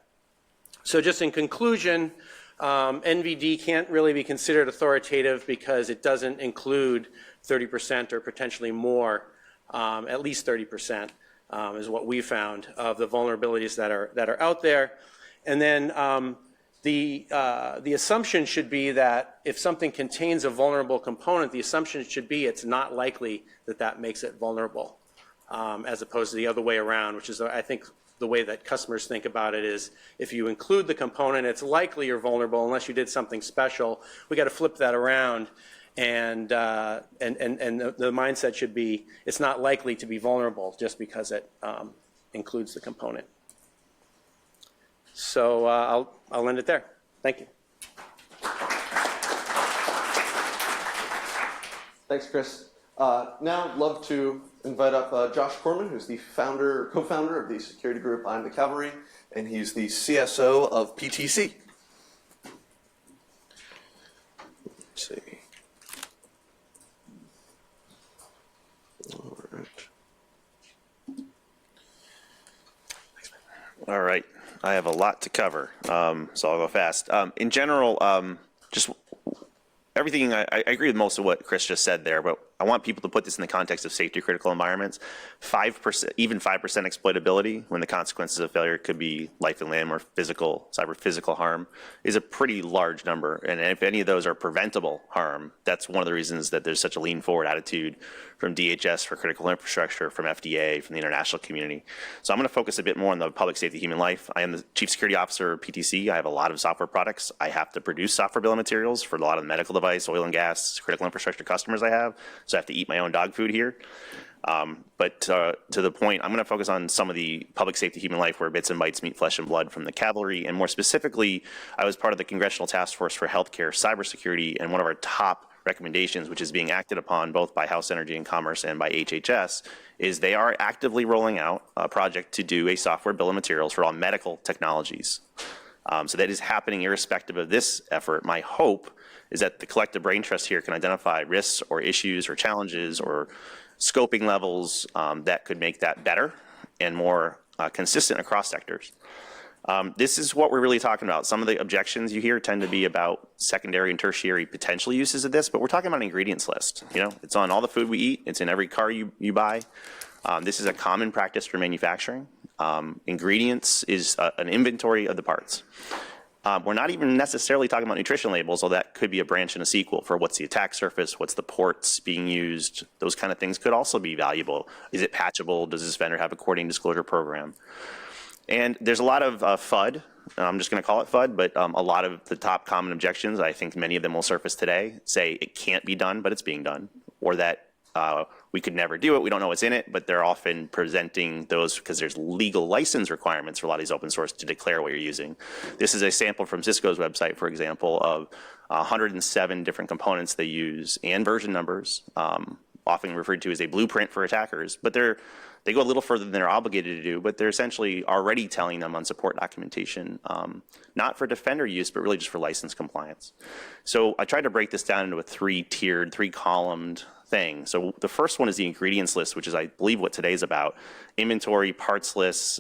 So just in conclusion, NVD can't really be considered authoritative because it doesn't include 30% or potentially more, at least 30%. Is what we found of the vulnerabilities that are out there. And then the assumption should be that if something contains a vulnerable component, the assumption should be it's not likely that makes it vulnerable, as opposed to the other way around, which is, I think, the way that customers think about it is if you include the component, it's likely you're vulnerable unless you did something special. We got to flip that around. And the mindset should be it's not likely to be vulnerable just because it includes the component. So I'll end it there. Thank you. Thanks, Chris. Now I'd love to invite up Josh Corman, who's the co-founder of the security group I'm the Cavalry, and he's the CSO of PTC. Let's see. All right, I have a lot to cover, so I'll go fast. In general, just everything, I agree with most of what Chris just said there, but I want people to put this in the context of safety critical environments. 5%, even 5% exploitability, when the consequences of failure could be life and limb or cyber physical harm, is a pretty large number. And if any of those are preventable harm, that's one of the reasons that there's such a lean forward attitude from DHS for critical infrastructure, from FDA, from the international community. So I'm going to focus a bit more on the public safety, human life. I am the Chief Security Officer of PTC. I have a lot of software products. I have to produce software bill of materials for a lot of the medical device, oil and gas, critical infrastructure customers I have. So I have to eat my own dog food here. But to the point, I'm going to focus on some of the public safety, human life, where bits and bytes meet flesh and blood from the cavalry. And more specifically, I was part of the Congressional Task Force for Healthcare Cybersecurity, and one of our top recommendations, which is being acted upon both by House Energy and Commerce and by HHS, is they are actively rolling out a project to do a software bill of materials for all medical technologies. So that is happening irrespective of this effort. My hope is that the collective brain trust here can identify risks or issues or challenges or scoping levels that could make that better and more consistent across sectors. This is what we're really talking about. Some of the objections you hear tend to be about secondary and tertiary potential uses of this, but we're talking about an ingredients list. You know, it's on all the food we eat. It's in every car you buy. This is a common practice for manufacturing. Ingredients is an inventory of the parts. We're not even necessarily talking about nutrition labels, although that could be a branch and a sequel for what's the attack surface, what's the ports being used. Those kind of things could also be valuable. Is it patchable? Does this vendor have a coordinating disclosure program? And there's a lot of FUD, I'm just going to call it FUD, but a lot of the top common objections, I think many of them will surface today, say it can't be done, but it's being done, or that we could never do it, we don't know what's in it, but they're often presenting those because there's legal license requirements for a lot of these open source to declare what you're using. This is a sample from Cisco's website, for example, of 107 different components they use and version numbers, often referred to as a blueprint for attackers, but they go a little further than they're obligated to do, but they're essentially already telling them on support documentation, not for defender use, but really just for license compliance. So I tried to break this down into a three-tiered, three-columned thing. So the first one is the ingredients list, which is, I believe, what today's about. Inventory, parts lists.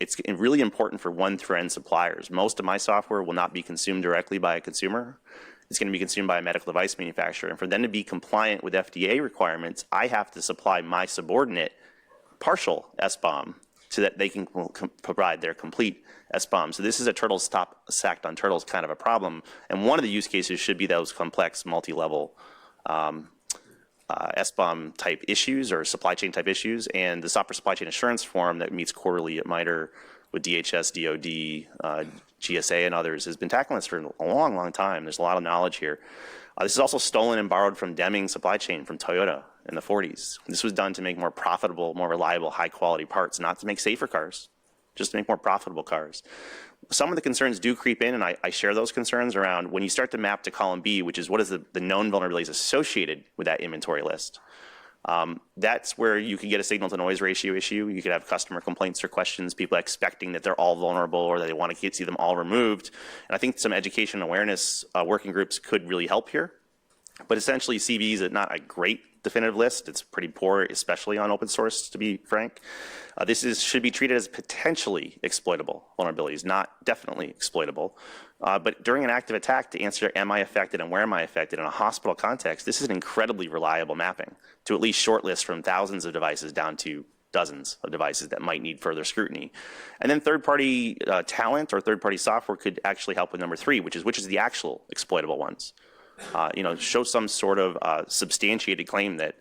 It's really important for one-through-end suppliers. Most of my software will not be consumed directly by a consumer. It's going to be consumed by a medical device manufacturer. And for them to be compliant with FDA requirements, I have to supply my subordinate partial SBOM so that they can provide their complete SBOM. So this is a turtles stop sacked on turtles kind of a problem. And one of the use cases should be those complex multi-level SBOM type issues or supply chain type issues. And the Software Supply Chain Assurance Forum that meets quarterly at MITRE with DHS, DOD, GSA, and others has been tackling this for a long, long time. There's a lot of knowledge here. This is also stolen and borrowed from Deming supply chain from Toyota in the 40s. This was done to make more profitable, more reliable, high quality parts, not to make safer cars, just to make more profitable cars. Some of the concerns do creep in, and I share those concerns around when you start to map to column B, which is what is the known vulnerabilities associated with that inventory list. That's where you could get a signal to noise ratio issue. You could have customer complaints or questions, people expecting that they're all vulnerable or that they want to see them all removed. And I think some education and awareness working groups could really help here. But essentially, CVE is not a great definitive list. It's pretty poor, especially on open source, to be frank. This should be treated as potentially exploitable vulnerabilities, not definitely exploitable. But during an active attack, to answer, am I affected and where am I affected in a hospital context, this is an incredibly reliable mapping to at least shortlist from thousands of devices down to dozens of devices that might need further scrutiny. And then third-party talent or third-party software could actually help with number 3, which is the actual exploitable ones. Show some sort of substantiated claim that,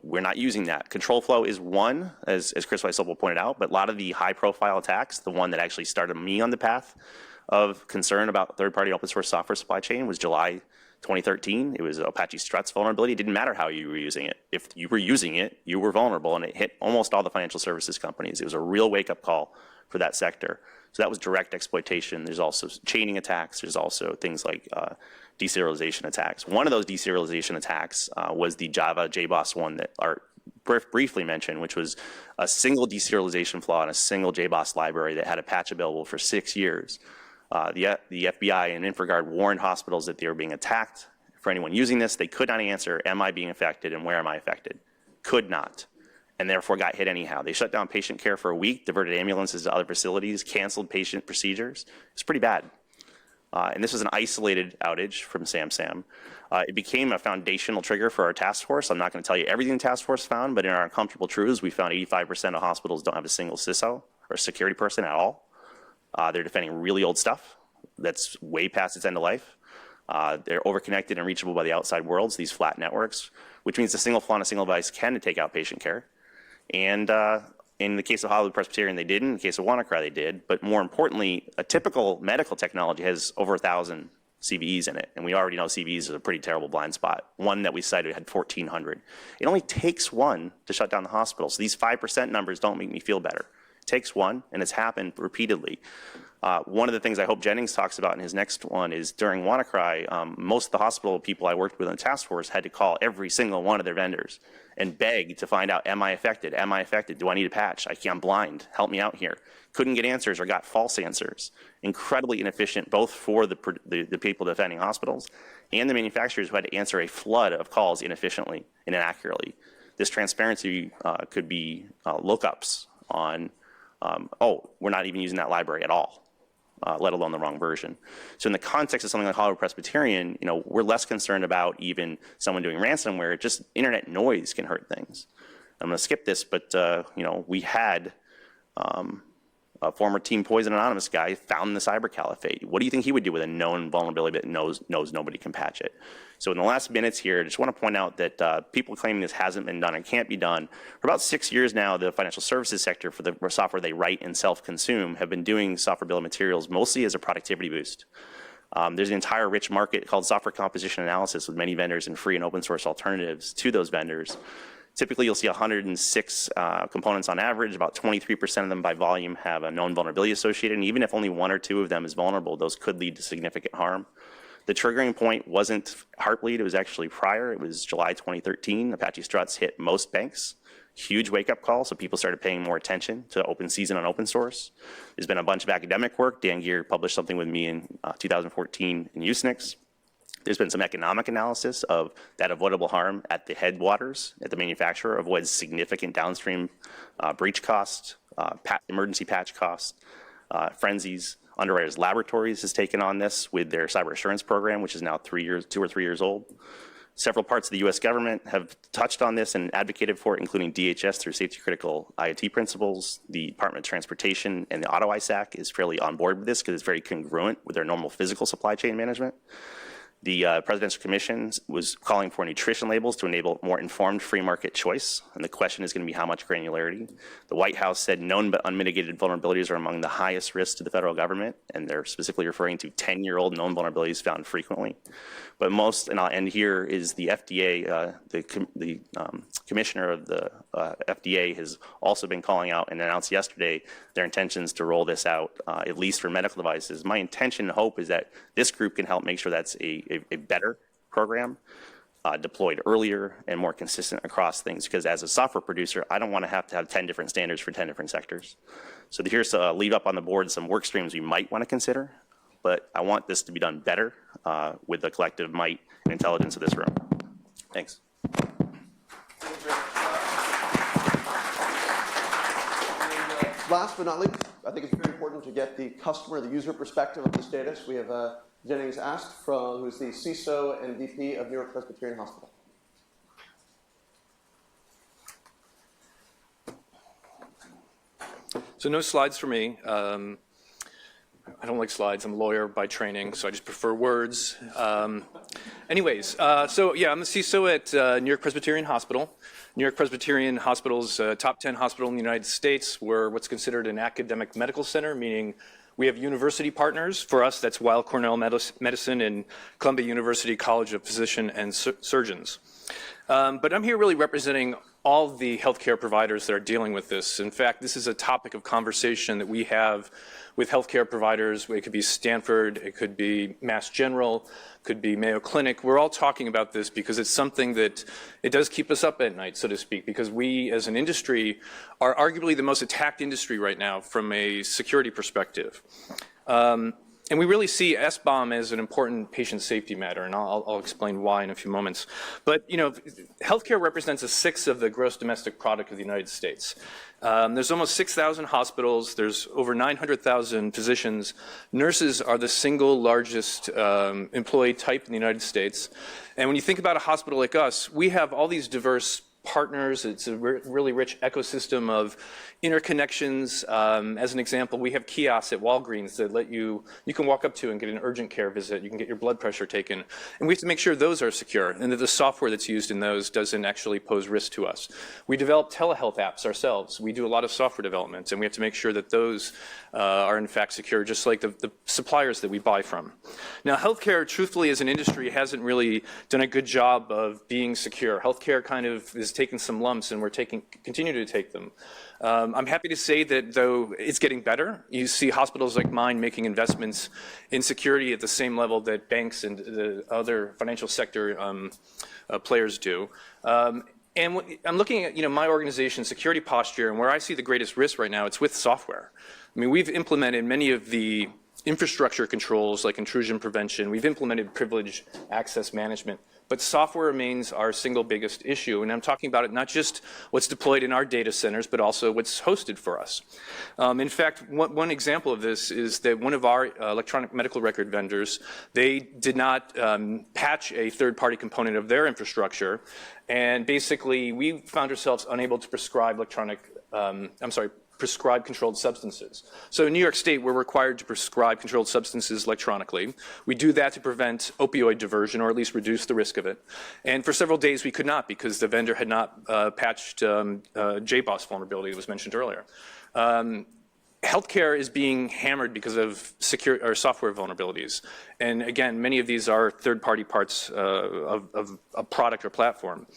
we're not using that. Control flow is one, as Chris Weisel pointed out, but a lot of the high-profile attacks, the one that actually started me on the path of concern about third-party open source software supply chain was July 2013. It was Apache Struts vulnerability. It didn't matter how you were using it. If you were using it, you were vulnerable, and it hit almost all the financial services companies. It was a real wake-up call for that sector. So that was direct exploitation. There's also chaining attacks. There's also things like deserialization attacks. One of those deserialization attacks was the Java JBoss one that Art briefly mentioned, which was a single deserialization flaw in a single JBoss library that had a patch available for 6 years. The FBI and InfraGard warned hospitals that they were being attacked. For anyone using this, they could not answer, am I being affected and where am I affected? Could not. and therefore got hit anyhow. They shut down patient care for a week, diverted ambulances to other facilities, canceled patient procedures. It's pretty bad. And this was an isolated outage from SamSam. It became a foundational trigger for our task force. I'm not going to tell you everything the task force found, but in our uncomfortable truths, we found 85% of hospitals don't have a single CISO or security person at all. They're defending really old stuff that's way past its end of life. They're overconnected and reachable by the outside worlds, these flat networks, which means a single flaw on a single device can take out patient care. And in the case of Hollywood Presbyterian, they didn't. In the case of WannaCry, they did. But more importantly, a typical medical technology has over 1,000 CVEs in it. And we already know CVEs is a pretty terrible blind spot. One that we cited had 1,400. It only takes one to shut down the hospital. So these 5% numbers don't make me feel better. It takes one, and it's happened repeatedly. One of the things I hope Jennings talks about in his next one is during WannaCry, most of the hospital people I worked with in the task force had to call every single one of their vendors and beg to find out, am I affected? Am I affected? Do I need a patch? I'm blind. Help me out here. Couldn't get answers or got false answers. Incredibly inefficient, both for the people defending hospitals and the manufacturers who had to answer a flood of calls inefficiently and inaccurately. This transparency could be lookups on, oh, we're not even using that library at all. Let alone the wrong version. So in the context of something like Hollywood Presbyterian, we're less concerned about even someone doing ransomware. Just internet noise can hurt things. I'm going to skip this, but we had a former Team Poison Anonymous guy found the cyber caliphate. What do you think he would do with a known vulnerability that knows nobody can patch it? So in the last minutes here, I just want to point out that people claiming this hasn't been done and can't be done. For about 6 years now, the financial services sector, for the software they write and self-consume, have been doing software bill of materials mostly as a productivity boost. There's an entire rich market called software composition analysis with many vendors and free and open source alternatives to those vendors. Typically, you'll see 106 components on average. About 23% of them by volume have a known vulnerability associated. And even if only 1 or 2 of them is vulnerable, those could lead to significant harm. The triggering point wasn't Heartbleed. It was actually prior. It was July 2013. Apache Struts hit most banks. Huge wake-up call, so people started paying more attention to open season on open source. There's been a bunch of academic work. Dan Geer published something with me in 2014 in Usenix. There's been some economic analysis of that avoidable harm at the headwaters, at the manufacturer, avoids significant downstream breach costs, emergency patch costs, frenzies. Underwriters Laboratories has taken on this with their cyber assurance program, which is now 2 or 3 years old. Several parts of the U.S. government have touched on this and advocated for it, including DHS through safety critical IoT principles. The Department of Transportation and the Auto ISAC is fairly on board with this because it's very congruent with their normal physical supply chain management. The Presidential Commission was calling for nutrition labels to enable more informed free market choice, and the question is going to be how much granularity. The White House said known but unmitigated vulnerabilities are among the highest risks to the federal government, and they're specifically referring to 10-year-old known vulnerabilities found frequently. But most, and I'll end here, is the FDA, the commissioner of the FDA has also been calling out and announced yesterday their intentions to roll this out, at least for medical devices. My intention and hope is that this group can help make sure that's a better program, deployed earlier and more consistent across things, because as a software producer, I don't want to have 10 different standards for 10 different sectors. So here's to leave up on the board some work streams we might want to consider, but I want this to be done better with the collective might and intelligence of this room. Thanks. Last but not least, I think it's very important to get the customer, the user perspective of this data. So we have Jennings Ast, who's the CISO and VP of New York Presbyterian Hospital. So no slides for me. I don't like slides. I'm a lawyer by training, so I just prefer words. Anyways, so yeah, I'm the CISO at New York Presbyterian Hospital. New York Presbyterian Hospital's top 10 hospital in the United States. We're what's considered an academic medical center, meaning we have university partners. For us, that's Weill Cornell Medicine and Columbia University College of Physicians and Surgeons. But I'm here really representing all the healthcare providers that are dealing with this. In fact, this is a topic of conversation that we have with healthcare providers. It could be Stanford, it could be Mass General, could be Mayo Clinic. We're all talking about this because it's something that it does keep us up at night, so to speak, because we as an industry are arguably the most attacked industry right now from a security perspective. And we really see SBOM as an important patient safety matter, and I'll explain why in a few moments. But, you know, healthcare represents a sixth of the gross domestic product of the United States. There's almost 6,000 hospitals. There's over 900,000 physicians. Nurses are the single largest employee type in the United States. And when you think about a hospital like us, we have all these diverse partners. It's a really rich ecosystem of interconnections. As an example, we have kiosks at Walgreens that let you can walk up to and get an urgent care visit. You can get your blood pressure taken. And we have to make sure those are secure and that the software that's used in those doesn't actually pose risk to us. We develop telehealth apps ourselves. We do a lot of software development, and we have to make sure that those are in fact secure, just like the suppliers that we buy from. Now, healthcare, truthfully, as an industry, hasn't really done a good job of being secure. Healthcare kind of is taking some lumps, and we're continue to take them. I'm happy to say that, though, it's getting better. You see hospitals like mine making investments in security at the same level that banks and the other financial sector players do. And I'm looking at, you know, my organization's security posture, and where I see the greatest risk right now, it's with software. I mean, we've implemented many of the infrastructure controls like intrusion prevention. We've implemented privilege access management. But software remains our single biggest issue. And I'm talking about it not just what's deployed in our data centers, but also what's hosted for us. In fact, one example of this is that one of our electronic medical record vendors, they did not patch a third-party component of their infrastructure. And basically, we found ourselves unable to prescribe prescribe controlled substances. So in New York State, we're required to prescribe controlled substances electronically. We do that to prevent opioid diversion, or at least reduce the risk of it. And for several days, we could not because the vendor had not patched JBoss vulnerability that was mentioned earlier. Healthcare is being hammered because of software vulnerabilities. And again, many of these are third-party parts of a product or platform.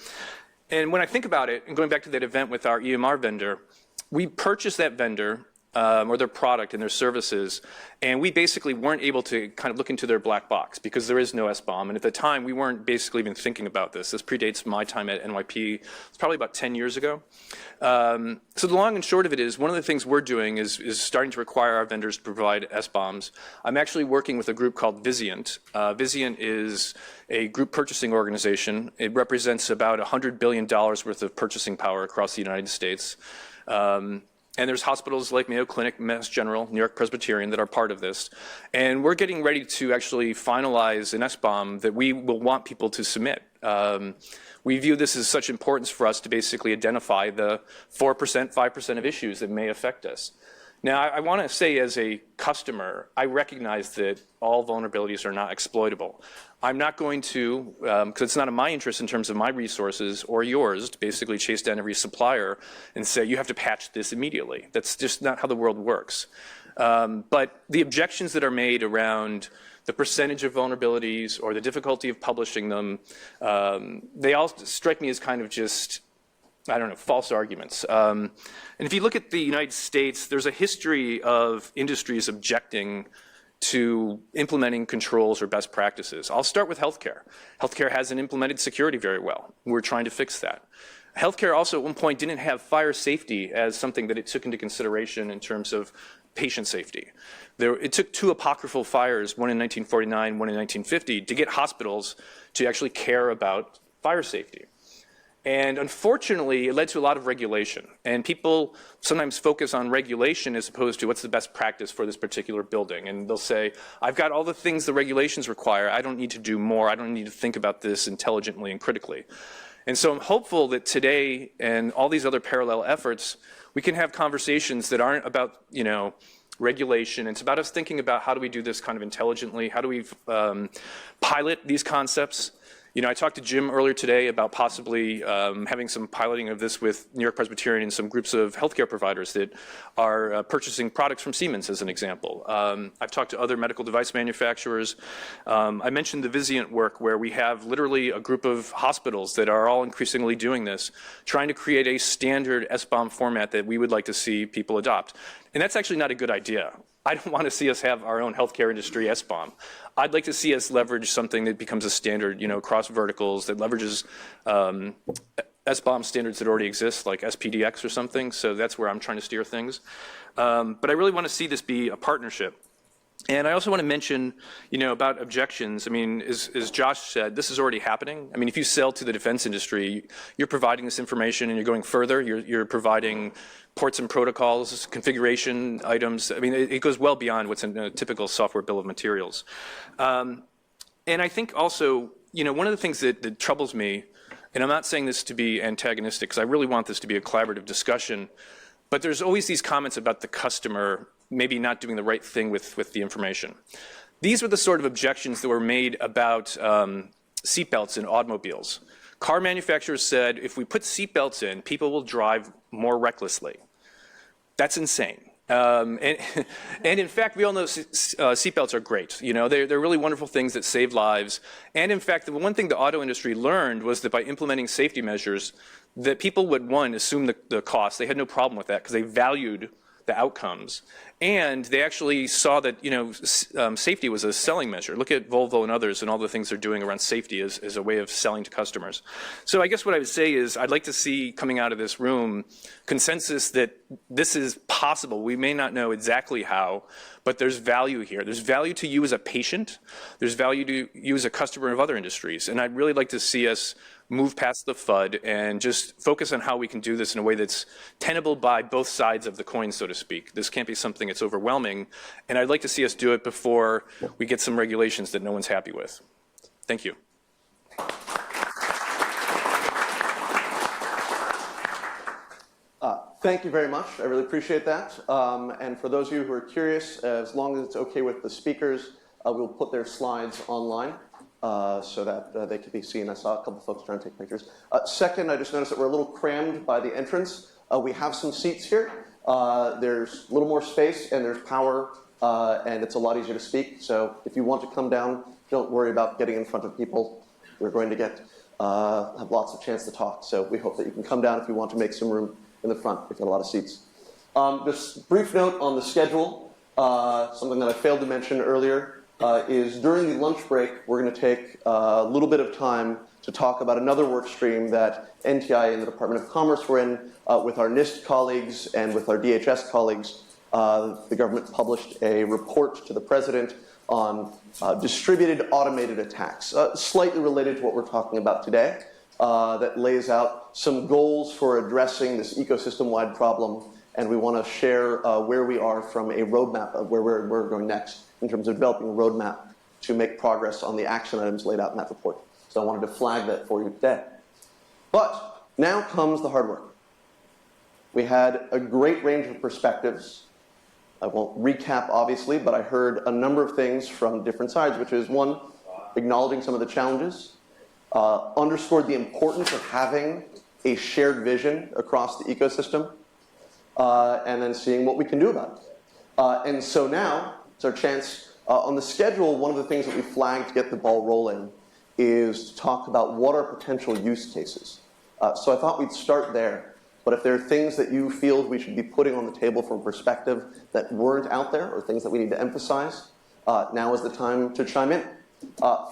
And when I think about it, and going back to that event with our EMR vendor, we purchased that vendor or their product and their services, and we basically weren't able to kind of look into their black box because there is no SBOM. And at the time, we weren't basically even thinking about this. This predates my time at NYP. It's probably about 10 years ago. So the long and short of it is, one of the things we're doing is starting to require our vendors to provide SBOMs. I'm actually working with a group called Vizient. Vizient is a group purchasing organization. It represents about $100 billion worth of purchasing power across the United States. And there's hospitals like Mayo Clinic, Mass General, New York Presbyterian that are part of this. And we're getting ready to actually finalize an SBOM that we will want people to submit. We view this as such importance for us to basically identify the 4%, 5% of issues that may affect us. Now, I want to say as a customer, I recognize that all vulnerabilities are not exploitable. I'm not going to, because it's not in my interest in terms of my resources or yours, to basically chase down every supplier and say, you have to patch this immediately. That's just not how the world works. But the objections that are made around the percentage of vulnerabilities or the difficulty of publishing them, they all strike me as kind of just, I don't know, false arguments. And if you look at the United States, there's a history of industries objecting to implementing controls or best practices. I'll start with healthcare. Healthcare hasn't implemented security very well. We're trying to fix that. Healthcare also at one point didn't have fire safety as something that it took into consideration in terms of patient safety. It took two apocryphal fires, one in 1949, one in 1950, to get hospitals to actually care about fire safety. And unfortunately, it led to a lot of regulation. And people sometimes focus on regulation as opposed to what's the best practice for this particular building. And they'll say, I've got all the things the regulations require. I don't need to do more. I don't need to think about this intelligently and critically. And so I'm hopeful that today and all these other parallel efforts, we can have conversations that aren't about, you know, regulation. It's about us thinking about how do we do this kind of intelligently? How do we pilot these concepts? You know, I talked to Jim earlier today about possibly having some piloting of this with New York Presbyterian and some groups of healthcare providers that are purchasing products from Siemens, as an example. I've talked to other medical device manufacturers. I mentioned the Vizient work, where we have literally a group of hospitals that are all increasingly doing this, trying to create a standard SBOM format that we would like to see people adopt. And that's actually not a good idea. I don't want to see us have our own healthcare industry SBOM. I'd like to see us leverage something that becomes a standard, you know, across verticals, that leverages SBOM standards that already exist, like SPDX or something. So that's where I'm trying to steer things. But I really want to see this be a partnership. And I also want to mention, about objections. I mean, as Josh said, this is already happening. I mean, if you sell to the defense industry, you're providing this information and you're going further. You're providing ports and protocols, configuration items. I mean, it goes well beyond what's in a typical software bill of materials. And I think also, one of the things that troubles me, and I'm not saying this to be antagonistic, because I really want this to be a collaborative discussion, but there's always these comments about the customer maybe not doing the right thing with the information. These were the sort of objections that were made about seatbelts in automobiles. Car manufacturers said, if we put seatbelts in, people will drive more recklessly. That's insane. And in fact, we all know seatbelts are great. They're really wonderful things that save lives. And in fact, the one thing the auto industry learned was that by implementing safety measures, that people would, one, assume the cost. They had no problem with that because they valued the outcomes. And they actually saw that, safety was a selling measure. Look at Volvo and others and all the things they're doing around safety as a way of selling to customers. So I guess what I would say is I'd like to see coming out of this room consensus that this is possible. We may not know exactly how, but there's value here. There's value to you as a patient. There's value to you as a customer of other industries. And I'd really like to see us move past the FUD and just focus on how we can do this in a way that's tenable by both sides of the coin, so to speak. This can't be something that's overwhelming, and I'd like to see us do it before we get some regulations that no one's happy with. Thank you. Thank you very much. I really appreciate that. And for those of you who are curious, as long as it's okay with the speakers, we'll put their slides online. So that they can be seen. I saw a couple folks trying to take pictures. Second, I just noticed that we're a little crammed by the entrance. We have some seats here. There's a little more space, and there's power, and it's a lot easier to speak. So if you want to come down, don't worry about getting in front of people. We're going to have lots of chance to talk. So we hope that you can come down if you want to make some room in the front. We've got a lot of seats. Just brief note on the schedule, something that I failed to mention earlier. Is during the lunch break, we're going to take a little bit of time to talk about another work stream that NTIA and the Department of Commerce were in with our NIST colleagues and with our DHS colleagues. The government published a report to the president on distributed automated attacks, slightly related to what we're talking about today, that lays out some goals for addressing this ecosystem-wide problem, and we want to share where we are from a roadmap of where we're going next in terms of developing a roadmap to make progress on the action items laid out in that report. So I wanted to flag that for you today. But now comes the hard work. We had a great range of perspectives. I won't recap, obviously, but I heard a number of things from different sides, which is, one, acknowledging some of the challenges, underscored the importance of having a shared vision across the ecosystem, and then seeing what we can do about it. And so now, it's our chance. On the schedule, one of the things that we flagged to get the ball rolling is to talk about what are potential use cases. So I thought we'd start there. But if there are things that you feel we should be putting on the table from perspective that weren't out there, or things that we need to emphasize, now is the time to chime in.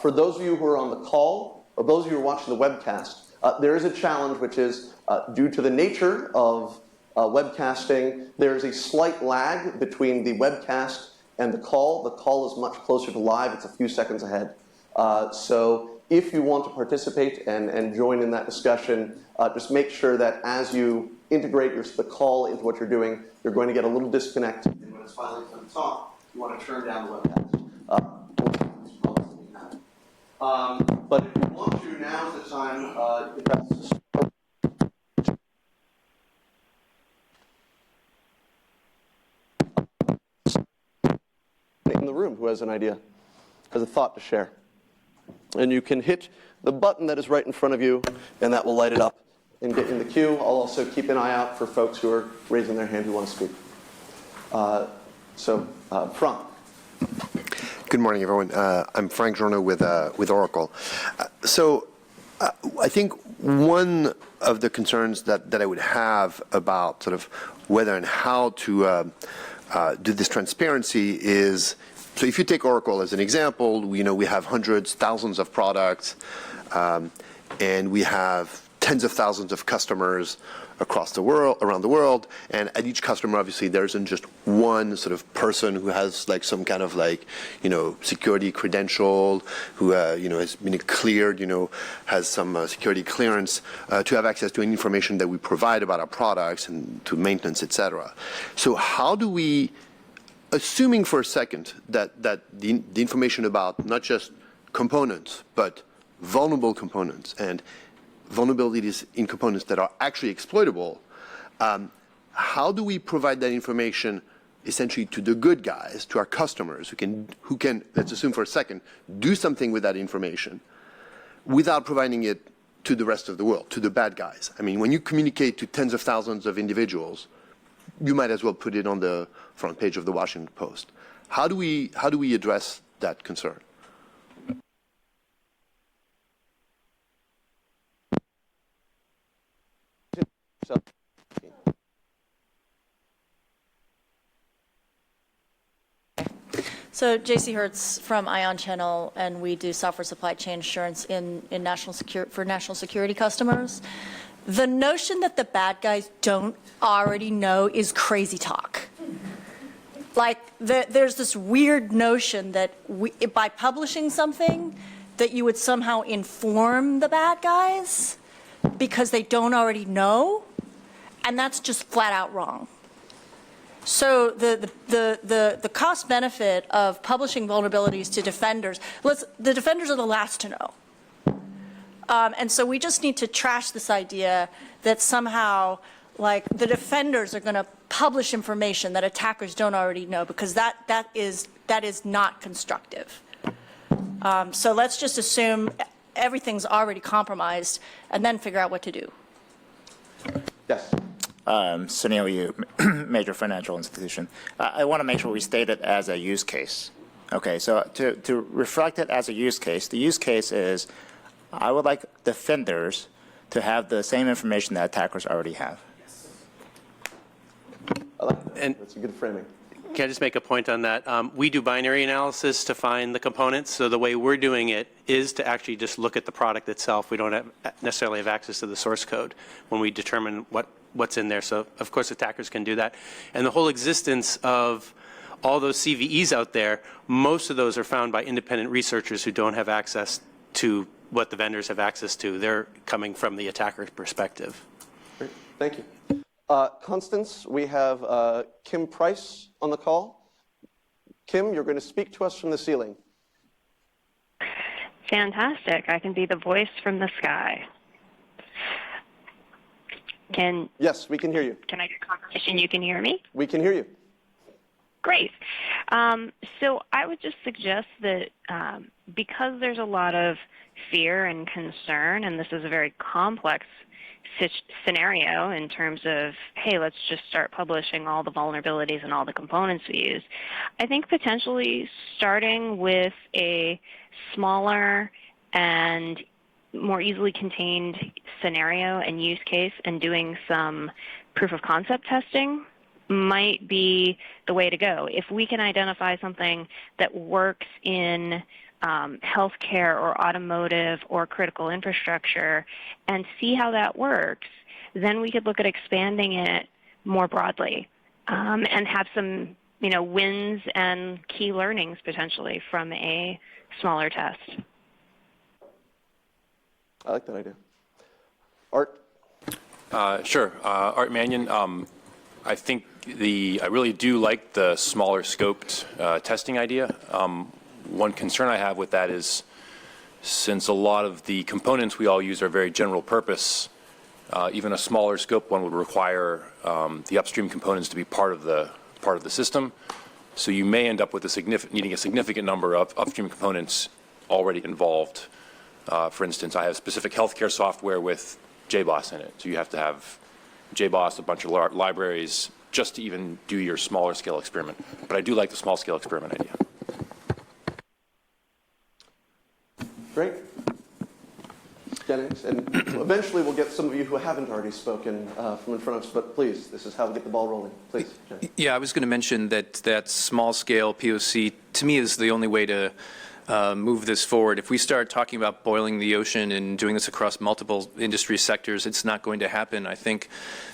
For those of you who are on the call, or those of you who are watching the webcast, there is a challenge, which is due to the nature of webcasting, there is a slight lag between the webcast and the call. The call is much closer to live. It's a few seconds ahead. So if you want to participate and join in that discussion, just make sure that as you integrate the call into what you're doing, you're going to get a little disconnect. And when it's finally time to talk, you want to turn down the webcast. But if you want to, now's the time. You can press in the room who has an idea, has a thought to share. And you can hit the button that is right in front of you, and that will light it up and get in the queue. I'll also keep an eye out for folks who are raising their hand who want to speak. Frank. Good morning, everyone. I'm Frank Giorno with Oracle. I think one of the concerns that I would have about sort of whether and how to do this transparency is, so if you take Oracle as an example, we have hundreds, thousands of products, and we have tens of thousands of customers across the world, around the world, and at each customer, obviously, there isn't just one sort of person who has like some kind of like, security credential, who, has been cleared, has some security clearance to have access to any information that we provide about our products and to maintenance, et cetera. So how do we, assuming for a second that the information about not just components, but vulnerable components and vulnerabilities in components that are actually exploitable, how do we provide that information essentially to the good guys, to our customers, who can, let's assume for a second, do something with that information without providing it to the rest of the world, to the bad guys? I mean, when you communicate to tens of thousands of individuals, you might as well put it on the front page of the Washington Post. How do we address that concern? So JC Hertz from Ion Channel, and we do software supply chain assurance in for national security customers. The notion that the bad guys don't already know is crazy talk. Like, there's this weird notion that by publishing something, that you would somehow inform the bad guys because they don't already know, and that's just flat out wrong. So the cost benefit of publishing vulnerabilities to defenders, the defenders are the last to know. And so we just need to trash this idea that somehow, like, the defenders are going to publish information that attackers don't already know, because that is not constructive. So let's just assume everything's already compromised and then figure out what to do. Yes. Sunil Yu, major financial institution. I want to make sure we state it as a use case. Okay, so to reflect it as a use case, the use case is I would like defenders to have the same information that attackers already have. I like that. And That's a good framing. can I just make a point on that? We do binary analysis to find the components. So the way we're doing it is to actually just look at the product itself. We don't necessarily have access to the source code when we determine what's in there. So of course attackers can do that. And the whole existence of all those CVEs out there, most of those are found by independent researchers who don't have access to what the vendors have access to. They're coming from the attacker's perspective. Great. Thank you. Constance, we have Kim Price on the call. Kim, you're going to speak to us from the ceiling. Fantastic. I can be the voice from the sky. Yes, we can hear you. Can I get confirmation you can hear me? We can hear you. Great. So I would just suggest that because there's a lot of fear and concern, and this is a very complex scenario in terms of, hey, let's just start publishing all the vulnerabilities and all the components we use, I think potentially starting with a smaller and more easily contained scenario and use case and doing some proof of concept testing might be the way to go. If we can identify something that works in healthcare or automotive or critical infrastructure and see how that works, then we could look at expanding it more broadly and have some, wins and key learnings potentially from a smaller test. I like that idea. Art? Sure. Art Mannion. I think I really do like the smaller scoped testing idea. One concern I have with that is, since a lot of the components we all use are very general purpose, even a smaller scope one would require the upstream components to be part of the system. So you may end up with needing a significant number of upstream components already involved. For instance, I have specific healthcare software with JBoss in it. So you have to have JBoss, a bunch of libraries, just to even do your smaller scale experiment. But I do like the small scale experiment idea. Great. Jennings, and eventually we'll get some of you who haven't already spoken from in front of us, but please, this is how we get the ball rolling. Please, Jen. Yeah, I was going to mention that small-scale POC, to me, is the only way to move this forward. If we start talking about boiling the ocean and doing this across multiple industry sectors, it's not going to happen. I think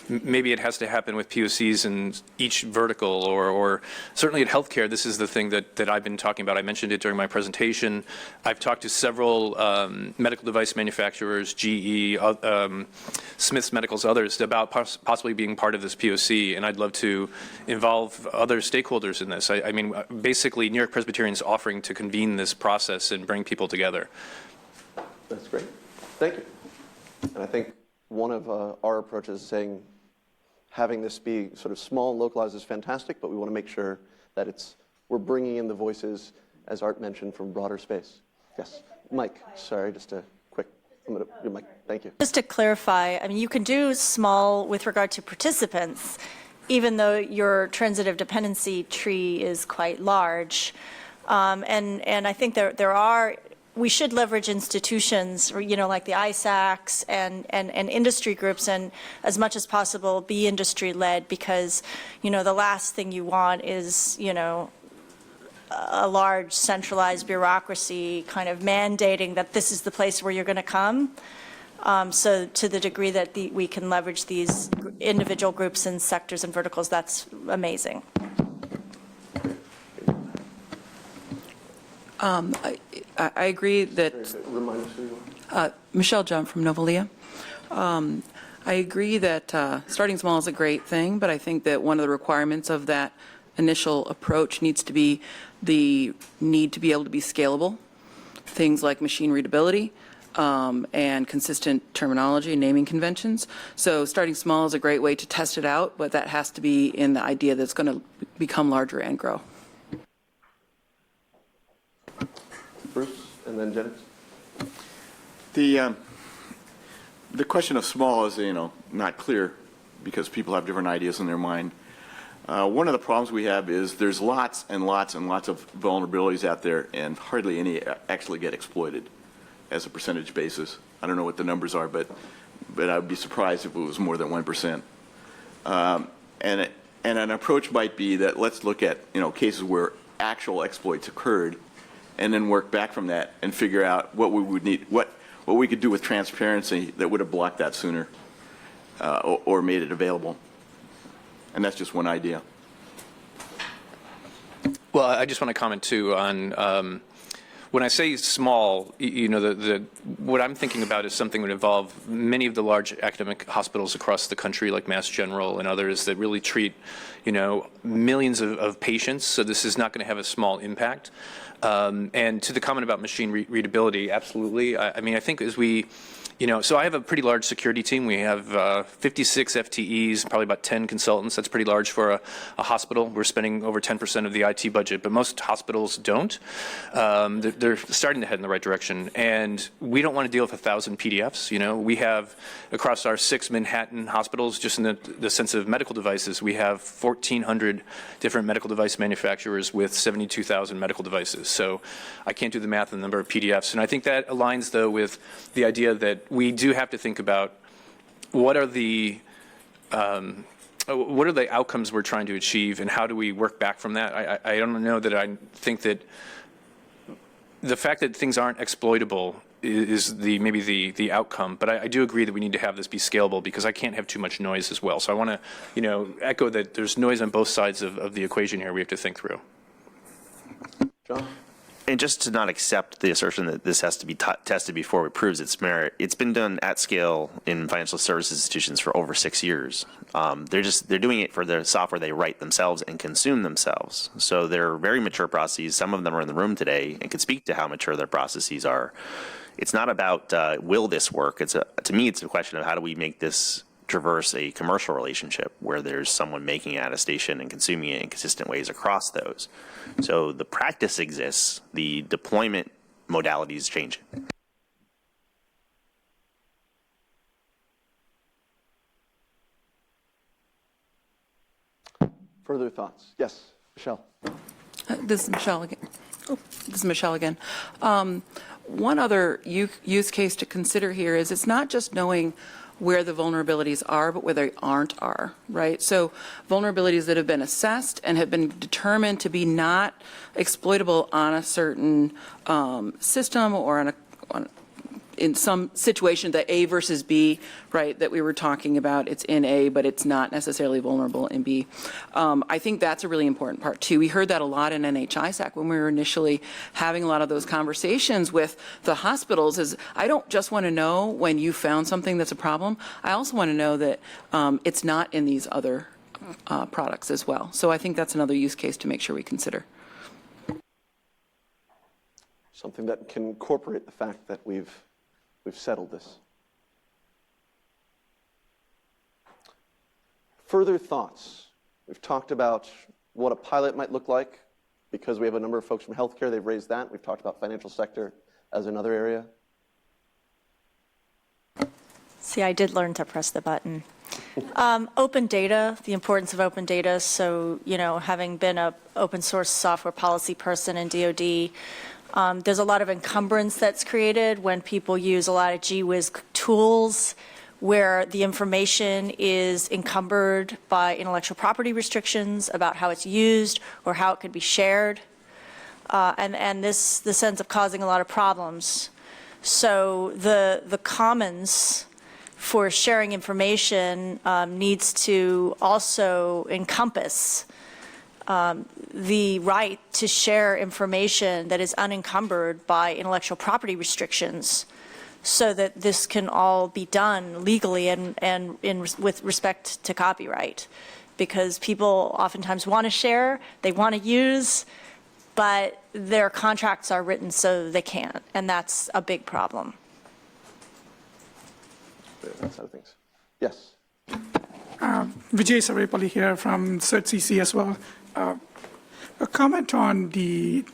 maybe it has to happen with POCs in each vertical, or certainly at healthcare, this is the thing that I've been talking about. I mentioned it during my presentation. I've talked to several medical device manufacturers, GE, Smiths Medicals, others, about possibly being part of this POC, and I'd love to involve other stakeholders in this. I mean, basically, New York Presbyterian is offering to convene this process and bring people together. That's great. Thank you. And I think one of our approaches is saying having this be sort of small and localized is fantastic, but we want to make sure that we're bringing in the voices, as Art mentioned, from broader space. Yes, Mike, sorry, just a quick, your mic, thank you. Just to clarify, I mean, you can do small with regard to participants, even though your transitive dependency tree is quite large. And I think we should leverage institutions, like the ISACs and industry groups, and as much as possible be industry-led, because, the last thing you want is, a large centralized bureaucracy kind of mandating that this is the place where you're going to come. So to the degree that we can leverage these individual groups and sectors and verticals, that's amazing. I agree that Remind us who you are. Michelle Jump from Novalia. I agree that starting small is a great thing, but I think that one of the requirements of that initial approach needs to be the need to be able to be scalable. Things like machine readability and consistent terminology and naming conventions. So starting small is a great way to test it out, but that has to be in the idea that it's going to become larger and grow. Bruce, and then Jennings. The question of small is, not clear because people have different ideas in their mind. One of the problems we have is there's lots and lots and lots of vulnerabilities out there, and hardly any actually get exploited as a percentage basis. I don't know what the numbers are, but I would be surprised if it was more than 1%. And an approach might be that let's look at cases where actual exploits occurred, and then work back from that and figure out what we would need, what we could do with transparency that would have blocked that sooner, or made it available. And that's just one idea. Well, I just want to comment too on when I say small, what I'm thinking about is something that would involve many of the large academic hospitals across the country, like Mass General and others, that really treat, millions of patients. So this is not going to have a small impact. And to the comment about machine readability, absolutely. I mean, I think as we, so I have a pretty large security team. We have 56 FTEs, probably about 10 consultants. That's pretty large for a hospital. We're spending over 10% of the IT budget, but most hospitals don't. They're starting to head in the right direction. And we don't want to deal with 1,000 PDFs. We have, across our 6 Manhattan hospitals, just in the sense of medical devices, we have 1,400 different medical device manufacturers with 72,000 medical devices. So I can't do the math on the number of PDFs. And I think that aligns, though, with the idea that we do have to think about what are the outcomes we're trying to achieve, and how do we work back from that. I don't know that I think that the fact that things aren't exploitable is maybe the outcome, but I do agree that we need to have this be scalable, because I can't have too much noise as well. So I want to echo that there's noise on both sides of the equation here we have to think through. John? And just to not accept the assertion that this has to be tested before it proves its merit, it's been done at scale in financial services institutions for over 6 years. They're doing it for the software they write themselves and consume themselves. So they're very mature processes. Some of them are in the room today and could speak to how mature their processes are. It's not about will this work. To me, it's a question of how do we make this traverse a commercial relationship where there's someone making attestation and consuming it in consistent ways across those. So the practice exists, the deployment modalities change. Further thoughts? Yes, Michelle. This is Michelle again. One other use case to consider here is it's not just knowing where the vulnerabilities are, but where they are, right? So vulnerabilities that have been assessed and have been determined to be not exploitable on a certain system or in some situation, the A versus B, right, that we were talking about, it's in A, but it's not necessarily vulnerable in B. I think that's a really important part, too. We heard that a lot in NHISAC when we were initially having a lot of those conversations with the hospitals, is I don't just want to know when you found something that's a problem. I also want to know that it's not in these other products as well. So I think that's another use case to make sure we consider. Something that can incorporate the fact that we've settled this. Further thoughts? We've talked about what a pilot might look like because we have a number of folks from healthcare. They've raised that. We've talked about financial sector as another area. See, I did learn to press the button. Open data, the importance of open data. So, having been an open source software policy person in DoD, there's a lot of encumbrance that's created when people use a lot of gee-whiz tools where the information is encumbered by intellectual property restrictions about how it's used or how it could be shared. And this ends up causing a lot of problems. So the commons for sharing information needs to also encompass the right to share information that is unencumbered by intellectual property restrictions so that this can all be done legally and with respect to copyright. Because people oftentimes want to share, they want to use, but their contracts are written so they can't, and that's a big problem. That side of things. Yes. Vijay Sarvepalli here from CERT-CC as well. A comment on the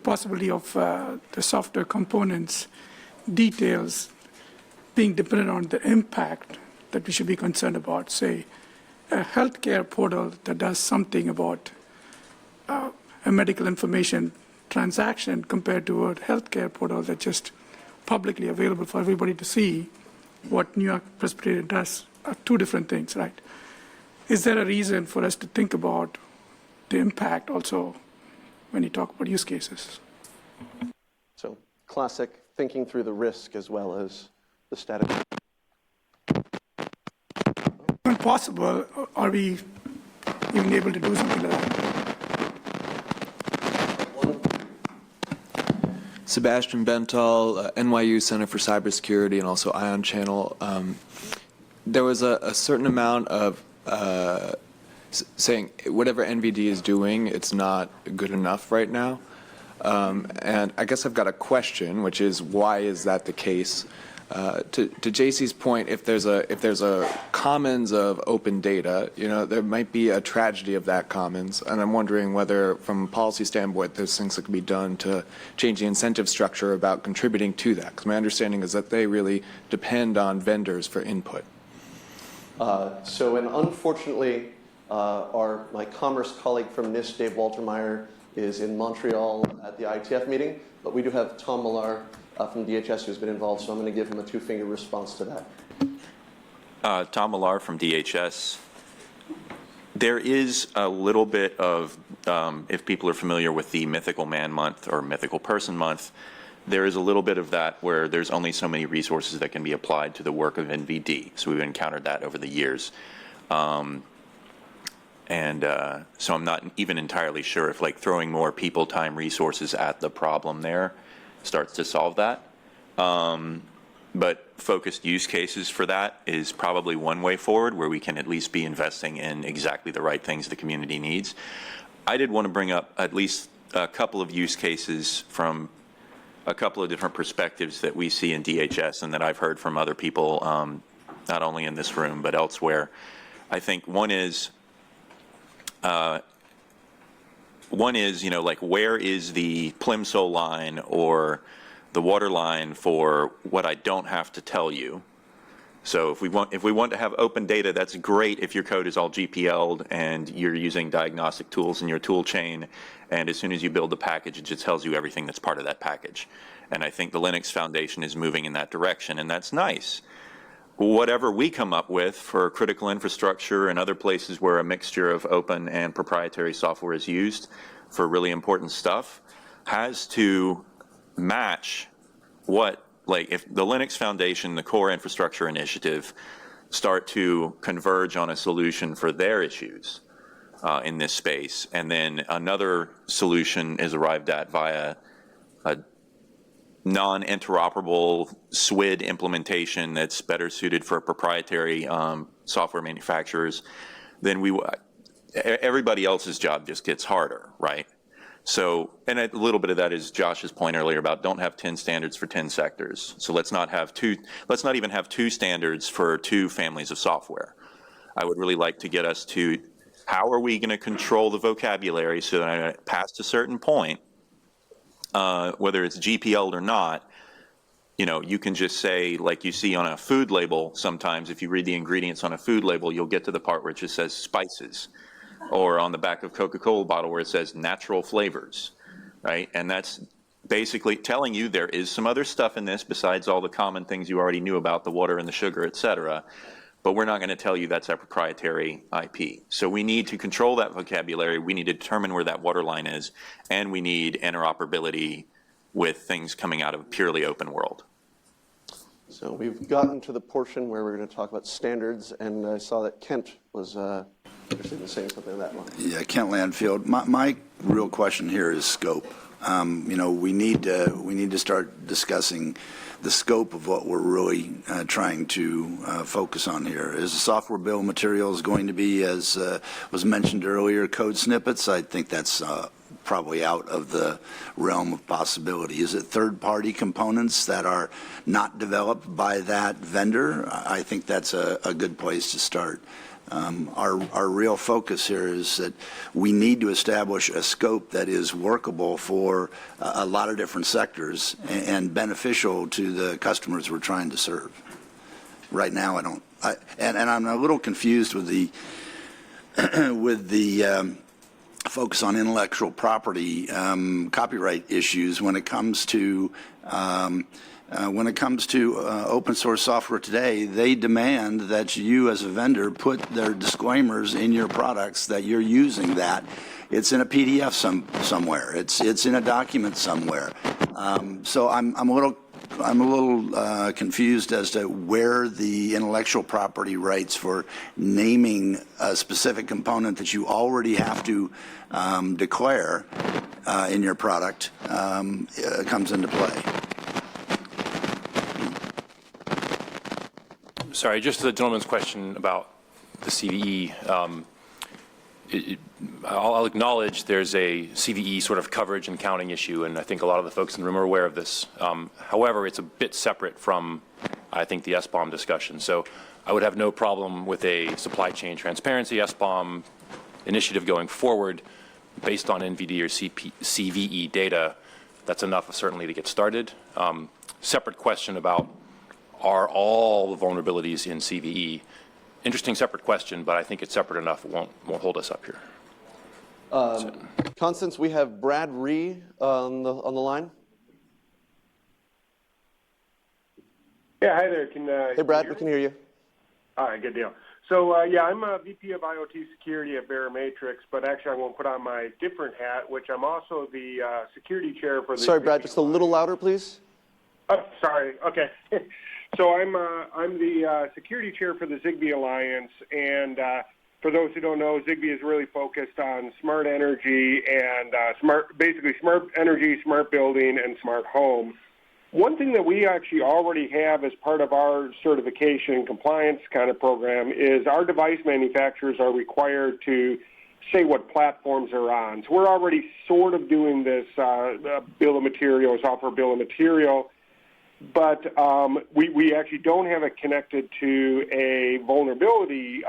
possibility of the software components details being dependent on the impact that we should be concerned about. Say, a healthcare portal that does something about a medical information transaction compared to a healthcare portal that's just publicly available for everybody to see what New York Presbyterian does are two different things, right? Is there a reason for us to think about the impact also when you talk about use cases? So classic thinking through the risk as well as the static. When possible, are we even able to do something like that? Sebastian Bental, NYU Center for Cybersecurity, and also Ion Channel. There was a certain amount of saying whatever NVD is doing, it's not good enough right now. And I guess I've got a question, which is why is that the case? To JC's point, if there's a commons of open data, there might be a tragedy of that commons, and I'm wondering whether, from a policy standpoint, there's things that can be done to change the incentive structure about contributing to that. Because my understanding is that they really depend on vendors for input. And unfortunately, my commerce colleague from NIST, Dave Waltermeyer, is in Montreal at the IETF meeting, but we do have Tom Millar from DHS who's been involved, so I'm going to give him a two-finger response to that. Tom Millar from DHS. There is a little bit of, if people are familiar with the Mythical Man Month or Mythical Person Month, there is a little bit of that where there's only so many resources that can be applied to the work of NVD. So we've encountered that over the years. So I'm not even entirely sure if throwing more people, time, resources at the problem there starts to solve that. But focused use cases for that is probably one way forward where we can at least be investing in exactly the right things the community needs. I did want to bring up at least a couple of use cases from a couple of different perspectives that we see in DHS and that I've heard from other people, not only in this room but elsewhere. I think one is, where is the Plimsoll line or the water line for what I don't have to tell you? So if we want to have open data, that's great if your code is all GPL'd and you're using diagnostic tools in your tool chain, and as soon as you build the package, it just tells you everything that's part of that package. And I think the Linux Foundation is moving in that direction, and that's nice. whatever we come up with for critical infrastructure and other places where a mixture of open and proprietary software is used for really important stuff has to match what, like, if the Linux Foundation, the Core Infrastructure Initiative, start to converge on a solution for their issues in this space, and then another solution is arrived at via a non-interoperable SWID implementation that's better suited for proprietary software manufacturers, then everybody else's job just gets harder, right? So, and a little bit of that is Josh's point earlier about don't have 10 standards for 10 sectors. So let's not even have 2 standards for 2 families of software. I would really like to get us to how are we going to control the vocabulary so that past a certain point, whether it's GPL'd or not, you know, you can just say, like you see on a food label sometimes, if you read the ingredients on a food label, you'll get to the part where it just says spices, or on the back of Coca-Cola bottle where it says natural flavors, right? And that's basically telling you there is some other stuff in this besides all the common things you already knew about, the water and the sugar, et cetera, but we're not going to tell you that's our proprietary IP. So we need to control that vocabulary, we need to determine where that waterline is, and we need interoperability with things coming out of a purely open world. So we've gotten to the portion where we're going to talk about standards, and I saw that Kent was interested in saying something on that one. Yeah, Kent Landfield. My real question here is scope. You know, we need to start discussing the scope of what we're really trying to focus on here. Is the software bill of materials going to be, as was mentioned earlier, code snippets? I think that's probably out of the realm of possibility. Is it third-party components that are not developed by that vendor? I think that's a good place to start. Our real focus here is that we need to establish a scope that is workable for a lot of different sectors and beneficial to the customers we're trying to serve. Right now, and I'm a little confused with the focus on intellectual property, copyright issues when it comes to open source software today. They demand that you as a vendor put their disclaimers in your products that you're using that. It's in a PDF somewhere. It's in a document somewhere. So I'm a little confused as to where the intellectual property rights for naming a specific component that you already have to declare in your product comes into play. Sorry, just to the gentleman's question about the CVE. I'll acknowledge there's a CVE sort of coverage and counting issue, and I think a lot of the folks in the room are aware of this. However, it's a bit separate from, I think, the SBOM discussion. So I would have no problem with a supply chain transparency SBOM initiative going forward based on NVD or CVE data. That's enough, certainly, to get started. Separate question about, are all the vulnerabilities in CVE? Interesting separate question, but I think it's separate enough it won't hold us up here. Constance, we have Brad Ree on the line. Yeah, hi there. Hey, Brad, we can hear you. All right, good deal. So, yeah, I'm a VP of IoT security at Verimatrix, but actually I'm going to put on my different hat, which I'm also the security chair for the... Sorry, Brad, just a little louder, please. Oh, sorry. Okay. So I'm the security chair for the Zigbee Alliance, and for those who don't know, Zigbee is really focused on smart energy and basically smart energy, smart building, and smart home. One thing that we actually already have as part of our certification and compliance kind of program is our device manufacturers are required to say what platforms they're on. So we're already sort of doing this bill of material, software bill of material, but we actually don't have it connected to a vulnerability,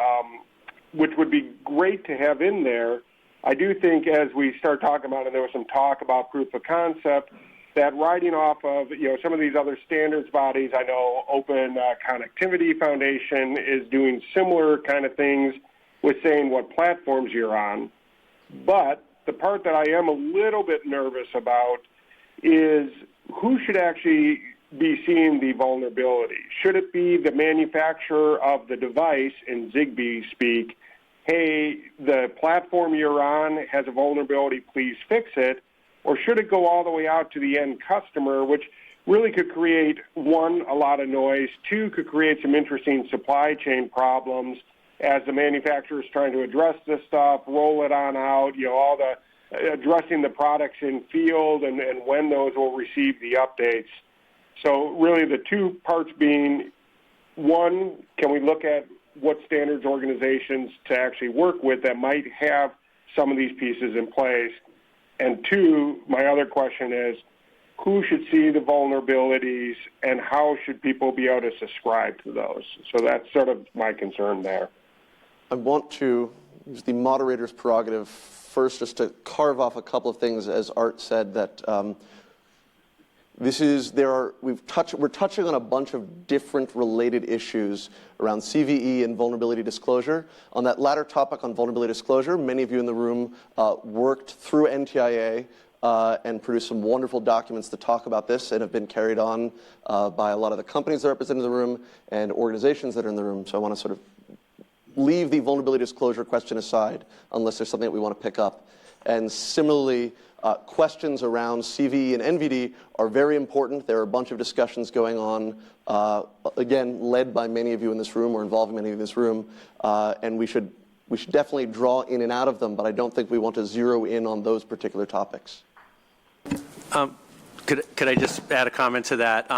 which would be great to have in there. I do think as we start talking about it, there was some talk about proof of concept, that riding off of some of these other standards bodies, I know Open Connectivity Foundation is doing similar kind of things with saying what platforms you're on. But the part that I am a little bit nervous about is who should actually be seeing the vulnerability? Should it be the manufacturer of the device, in Zigbee speak, hey, the platform you're on has a vulnerability, please fix it? Or should it go all the way out to the end customer, which really could create, one, a lot of noise, two, could create some interesting supply chain problems as the manufacturer is trying to address this stuff, roll it on out, all the addressing the products in field and when those will receive the updates. So really the two parts being, one, can we look at what standards organizations to actually work with that might have some of these pieces in place? And two, my other question is, who should see the vulnerabilities and how should people be able to subscribe to those? So that's sort of my concern there. I want to use the moderator's prerogative first just to carve off a couple of things, as Art said, that we're touching on a bunch of different related issues around CVE and vulnerability disclosure. On that latter topic on vulnerability disclosure, many of you in the room worked through NTIA and produced some wonderful documents that talk about this and have been carried on by a lot of the companies that are represented in the room and organizations that are in the room. So I want to sort of leave the vulnerability disclosure question aside unless there's something that we want to pick up. And similarly, questions around CVE and NVD are very important. There are a bunch of discussions going on, again, led by many of you in this room or involving many of you in this room, and we should definitely draw in and out of them, but I don't think we want to zero in on those particular topics. Could I just add a comment to that?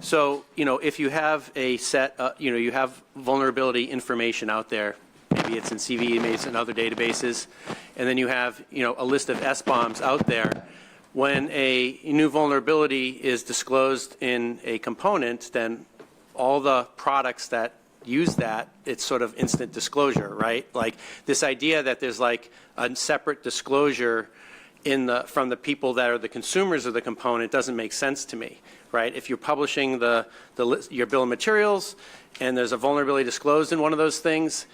So, if you have a set, you have vulnerability information out there, maybe it's in CVE, maybe it's in other databases, and then you have, a list of SBOMs out there. When a new vulnerability is disclosed in a component, then all the products that use that, it's sort of instant disclosure, right? Like this idea that there's like a separate disclosure from the people that are the consumers of the component doesn't make sense to me, right? If you're publishing your bill of materials and there's a vulnerability disclosed in one of those things,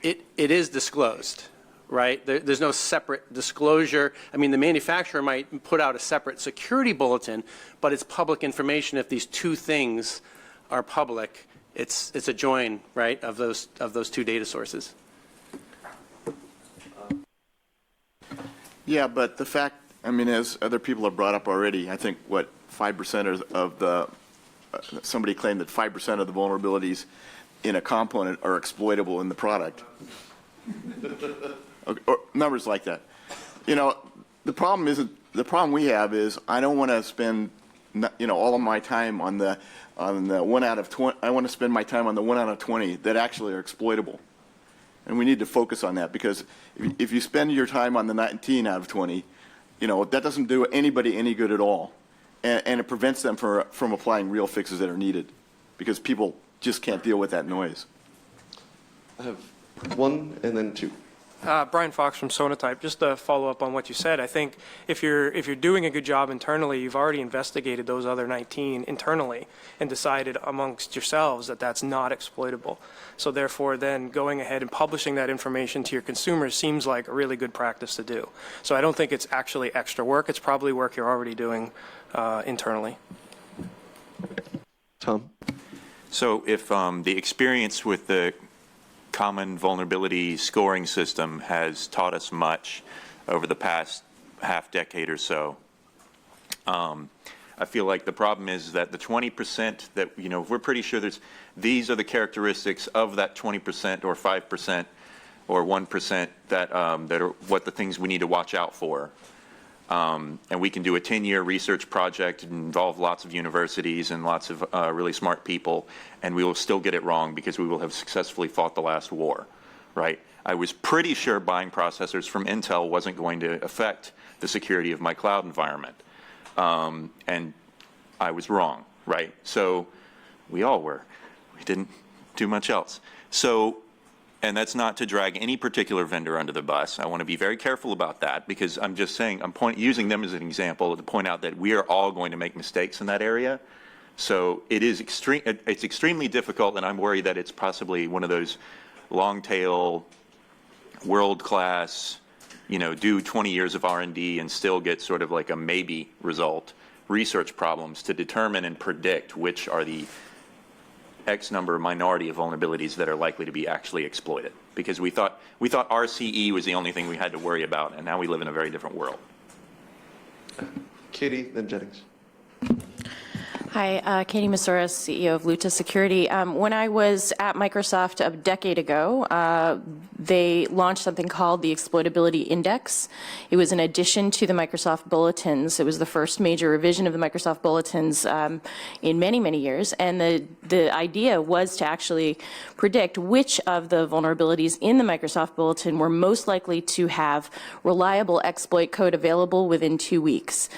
it is disclosed, right? There's no separate disclosure. I mean, the manufacturer might put out a separate security bulletin, but it's public information. If these two things are public, it's a join, right, of those two data sources. Yeah, but the fact, I mean, as other people have brought up already, I think, 5% of the, somebody claimed that 5% of the vulnerabilities in a component are exploitable in the product. Or numbers like that. The problem we have is I don't want to spend, all of my time on the 1 out of 20. I want to spend my time on the 1 out of 20 that actually are exploitable. And we need to focus on that, because if you spend your time on the 19 out of 20, that doesn't do anybody any good at all. And it prevents them from applying real fixes that are needed, because people just can't deal with that noise. I have one and then two. Brian Fox from Sonatype. Just to follow up on what you said, I think if you're doing a good job internally, you've already investigated those other 19 internally and decided amongst yourselves that that's not exploitable. So therefore, then going ahead and publishing that information to your consumers seems like a really good practice to do. So I don't think it's actually extra work. It's probably work you're already doing internally. Tom? So if the experience with the common vulnerability scoring system has taught us much over the past half decade or so, I feel like the problem is that the 20% that, we're pretty sure these are the characteristics of that 20% or 5% or 1% that are what the things we need to watch out for. And we can do a 10-year research project and involve lots of universities and lots of really smart people, and we will still get it wrong because we will have successfully fought the last war, right? I was pretty sure buying processors from Intel wasn't going to affect the security of my cloud environment. And I was wrong, right? So we all were. We didn't do much else. So, and that's not to drag any particular vendor under the bus. I want to be very careful about that, because I'm just saying, using them as an example to point out that we are all going to make mistakes in that area. So it's extremely difficult, and I'm worried that it's possibly one of those long tail, world-class, do 20 years of R&D and still get sort of like a maybe result, research problems to determine and predict which are the X number minority of vulnerabilities that are likely to be actually exploited. Because we thought RCE was the only thing we had to worry about, and now we live in a very different world. Katie, then Jennings. Hi, Katie Masuras, CEO of Luta Security. When I was at Microsoft a decade ago, they launched something called the Exploitability Index. It was an addition to the Microsoft Bulletins. It was the first major revision of the Microsoft Bulletins in many, many years. And the idea was to actually predict which of the vulnerabilities in the Microsoft Bulletin were most likely to have reliable exploit code available within 2 weeks.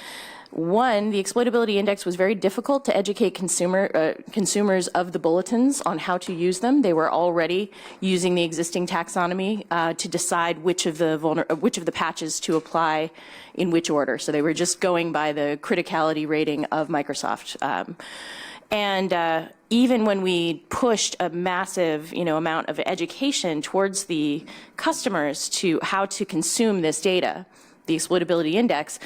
One, the exploitability index was very difficult to educate consumers of the bulletins on how to use them. They were already using the existing taxonomy to decide which of the patches to apply in which order. So they were just going by the criticality rating of Microsoft. And even when we pushed a massive, amount of education towards the customers to how to consume this data, the exploitability index,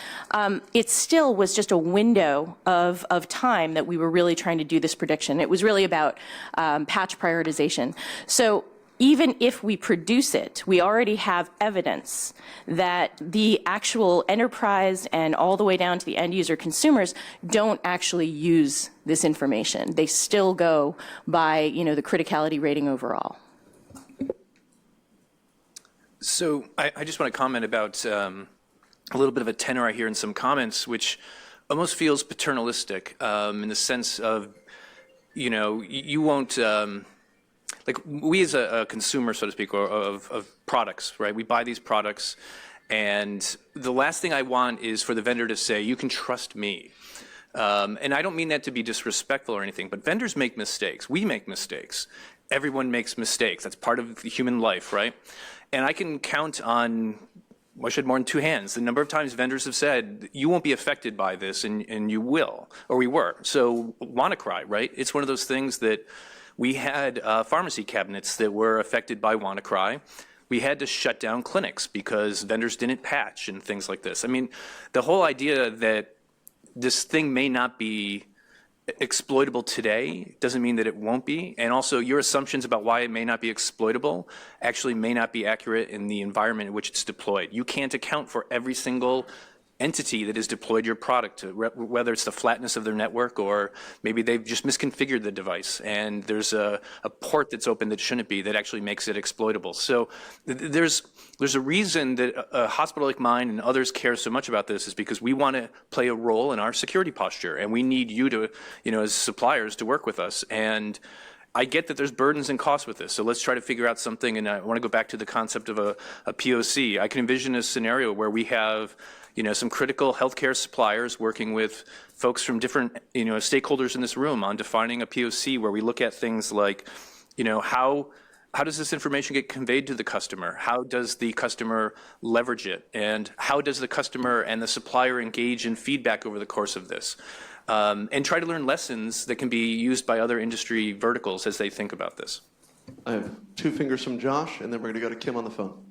it still was just a window of time that we were really trying to do this prediction. It was really about patch prioritization. So even if we produce it, we already have evidence that the actual enterprise and all the way down to the end user consumers don't actually use this information. They still go by, the criticality rating overall. So I just want to comment about a little bit of a tenor I hear in some comments, which almost feels paternalistic in the sense of, you won't, like we as a consumer, so to speak, or of products, right? We buy these products, and the last thing I want is for the vendor to say, you can trust me. And I don't mean that to be disrespectful or anything, but vendors make mistakes. We make mistakes. Everyone makes mistakes. That's part of the human life, right? And I can count on, I should more than two hands, the number of times vendors have said, you won't be affected by this, and you will, or we were. So WannaCry, right? It's one of those things that we had pharmacy cabinets that were affected by WannaCry. We had to shut down clinics because vendors didn't patch and things like this. I mean, the whole idea that this thing may not be exploitable today doesn't mean that it won't be. And also your assumptions about why it may not be exploitable actually may not be accurate in the environment in which it's deployed. You can't account for every single entity that has deployed your product, to whether it's the flatness of their network or maybe they've just misconfigured the device and there's a port that's open that shouldn't be that actually makes it exploitable. So there's a reason that a hospital like mine and others care so much about this is because we want to play a role in our security posture, and we need you to, as suppliers, to work with us. And I get that there's burdens and costs with this, so let's try to figure out something. And I want to go back to the concept of a POC. I can envision a scenario where we have some critical healthcare suppliers working with folks from different, stakeholders in this room on defining a POC where we look at things like, how does this information get conveyed to the customer? How does the customer leverage it? And how does the customer and the supplier engage in feedback over the course of this? And try to learn lessons that can be used by other industry verticals as they think about this. I have two fingers from Josh, and then we're going to go to Kim on the phone.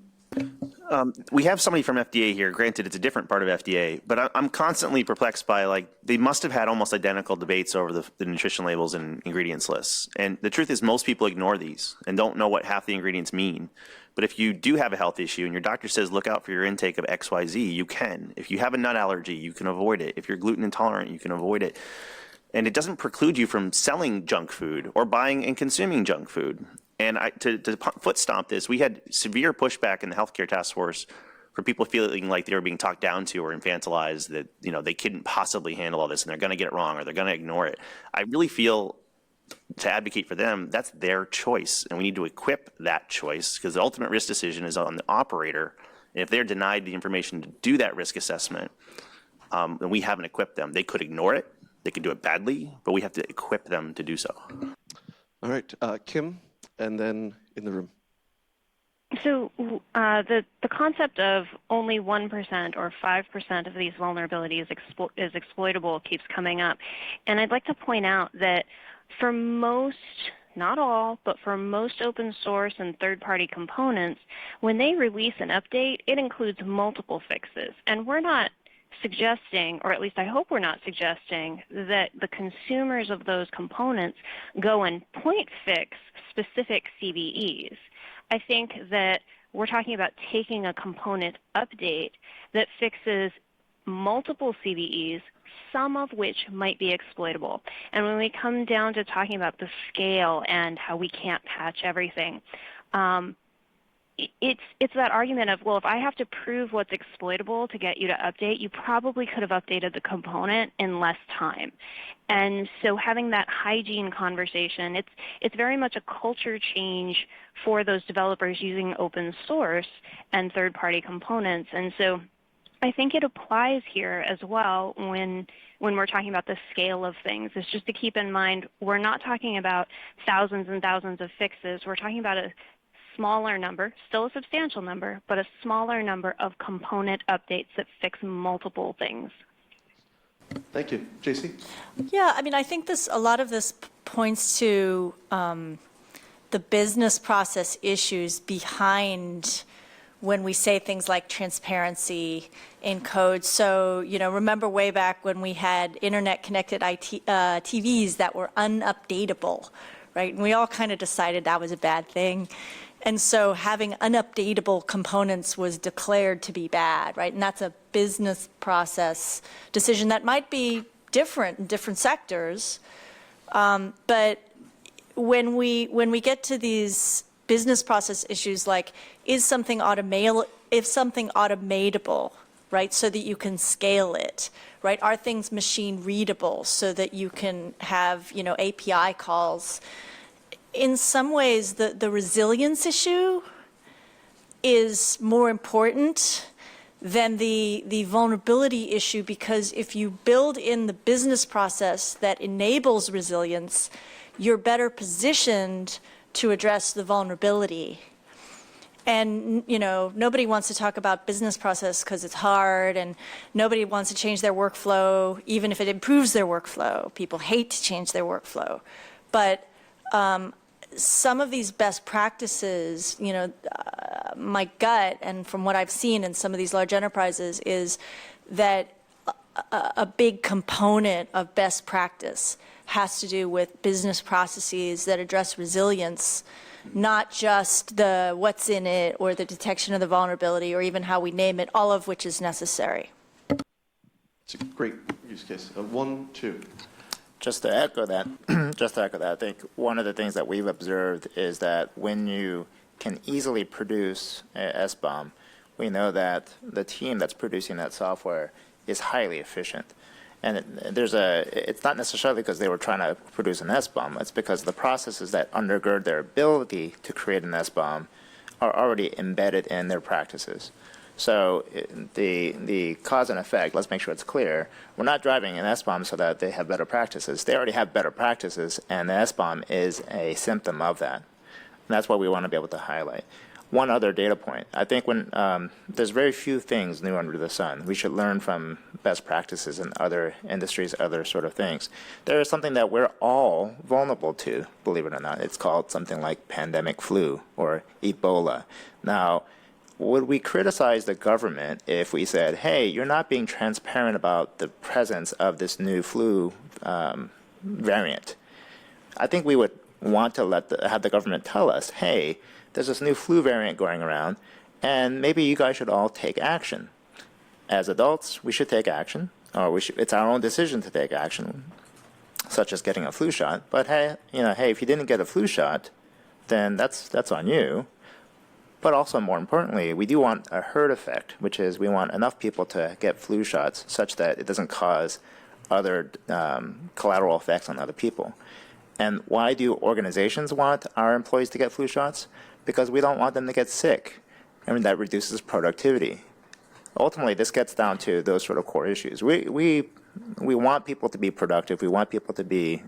We have somebody from FDA here. Granted, it's a different part of FDA, but I'm constantly perplexed by, they must have had almost identical debates over the nutrition labels and ingredients lists. And the truth is most people ignore these and don't know what half the ingredients mean. But if you do have a health issue and your doctor says, look out for your intake of XYZ, you can. If you have a nut allergy, you can avoid it. If you're gluten intolerant, you can avoid it. And it doesn't preclude you from selling junk food or buying and consuming junk food. And to foot stomp this, we had severe pushback in the healthcare task force for people feeling like they were being talked down to or infantilized, that they couldn't possibly handle all this and they're going to get it wrong or they're going to ignore it. I really feel, to advocate for them, that's their choice, and we need to equip that choice because the ultimate risk decision is on the operator. And if they're denied the information to do that risk assessment, then we haven't equipped them. They could ignore it, they could do it badly, but we have to equip them to do so. All right, Kim, and then in the room. So the concept of only 1% or 5% of these vulnerabilities is exploitable keeps coming up. And I'd like to point out that for most, not all, but for most open source and third-party components, when they release an update, it includes multiple fixes. And we're not suggesting, or at least I hope we're not suggesting, that the consumers of those components go and point fix specific CVEs. I think that we're talking about taking a component update that fixes multiple CVEs, some of which might be exploitable. And when we come down to talking about the scale and how we can't patch everything, it's that argument of, well, if I have to prove what's exploitable to get you to update, you probably could have updated the component in less time. And so having that hygiene conversation, it's very much a culture change for those developers using open source and third-party components. And so I think it applies here as well when we're talking about the scale of things. It's just to keep in mind, we're not talking about thousands and thousands of fixes. We're talking about a smaller number, still a substantial number, but a smaller number of component updates that fix multiple things. Thank you. JC? Yeah, I mean, I think a lot of this points to the business process issues behind when we say things like transparency in code. So, remember way back when we had internet-connected TVs that were unupdatable, right? And we all kind of decided that was a bad thing. And so having unupdatable components was declared to be bad, right? And that's a business process decision that might be different in different sectors. But when we get to these business process issues like, is something automatable, right, so that you can scale it, right? Are things machine readable so that you can have, API calls? In some ways, the resilience issue is more important than the vulnerability issue, because if you build in the business process that enables resilience, you're better positioned to address the vulnerability. And, nobody wants to talk about business process because it's hard, and nobody wants to change their workflow, even if it improves their workflow. People hate to change their workflow. But some of these best practices, my gut, and from what I've seen in some of these large enterprises, is that a big component of best practice has to do with business processes that address resilience, not just the what's in it or the detection of the vulnerability or even how we name it, all of which is necessary. It's a great use case. 1, 2. Just to echo that, I think one of the things that we've observed is that when you can easily produce SBOM, we know that the team that's producing that software is highly efficient. And it's not necessarily because they were trying to produce an SBOM, it's because the processes that undergird their ability to create an SBOM are already embedded in their practices. So the cause and effect, let's make sure it's clear. We're not driving an SBOM so that they have better practices. They already have better practices, and the SBOM is a symptom of that. And that's what we want to be able to highlight. One other data point. I think when there's very few things new under the sun. We should learn from best practices in other industries, other sort of things. There is something that we're all vulnerable to, believe it or not. It's called something like pandemic flu or Ebola. Now, would we criticize the government if we said, hey, you're not being transparent about the presence of this new flu variant? I think we would want to have the government tell us, hey, there's this new flu variant going around, and maybe you guys should all take action. As adults, we should take action, or it's our own decision to take action, such as getting a flu shot. But hey, if you didn't get a flu shot, then that's on you. But also, more importantly, we do want a herd effect, which is we want enough people to get flu shots such that it doesn't cause other collateral effects on other people. And why do organizations want our employees to get flu shots? Because we don't want them to get sick. I mean, that reduces productivity. Ultimately, this gets down to those sort of core issues. We want people to be productive. We want people to be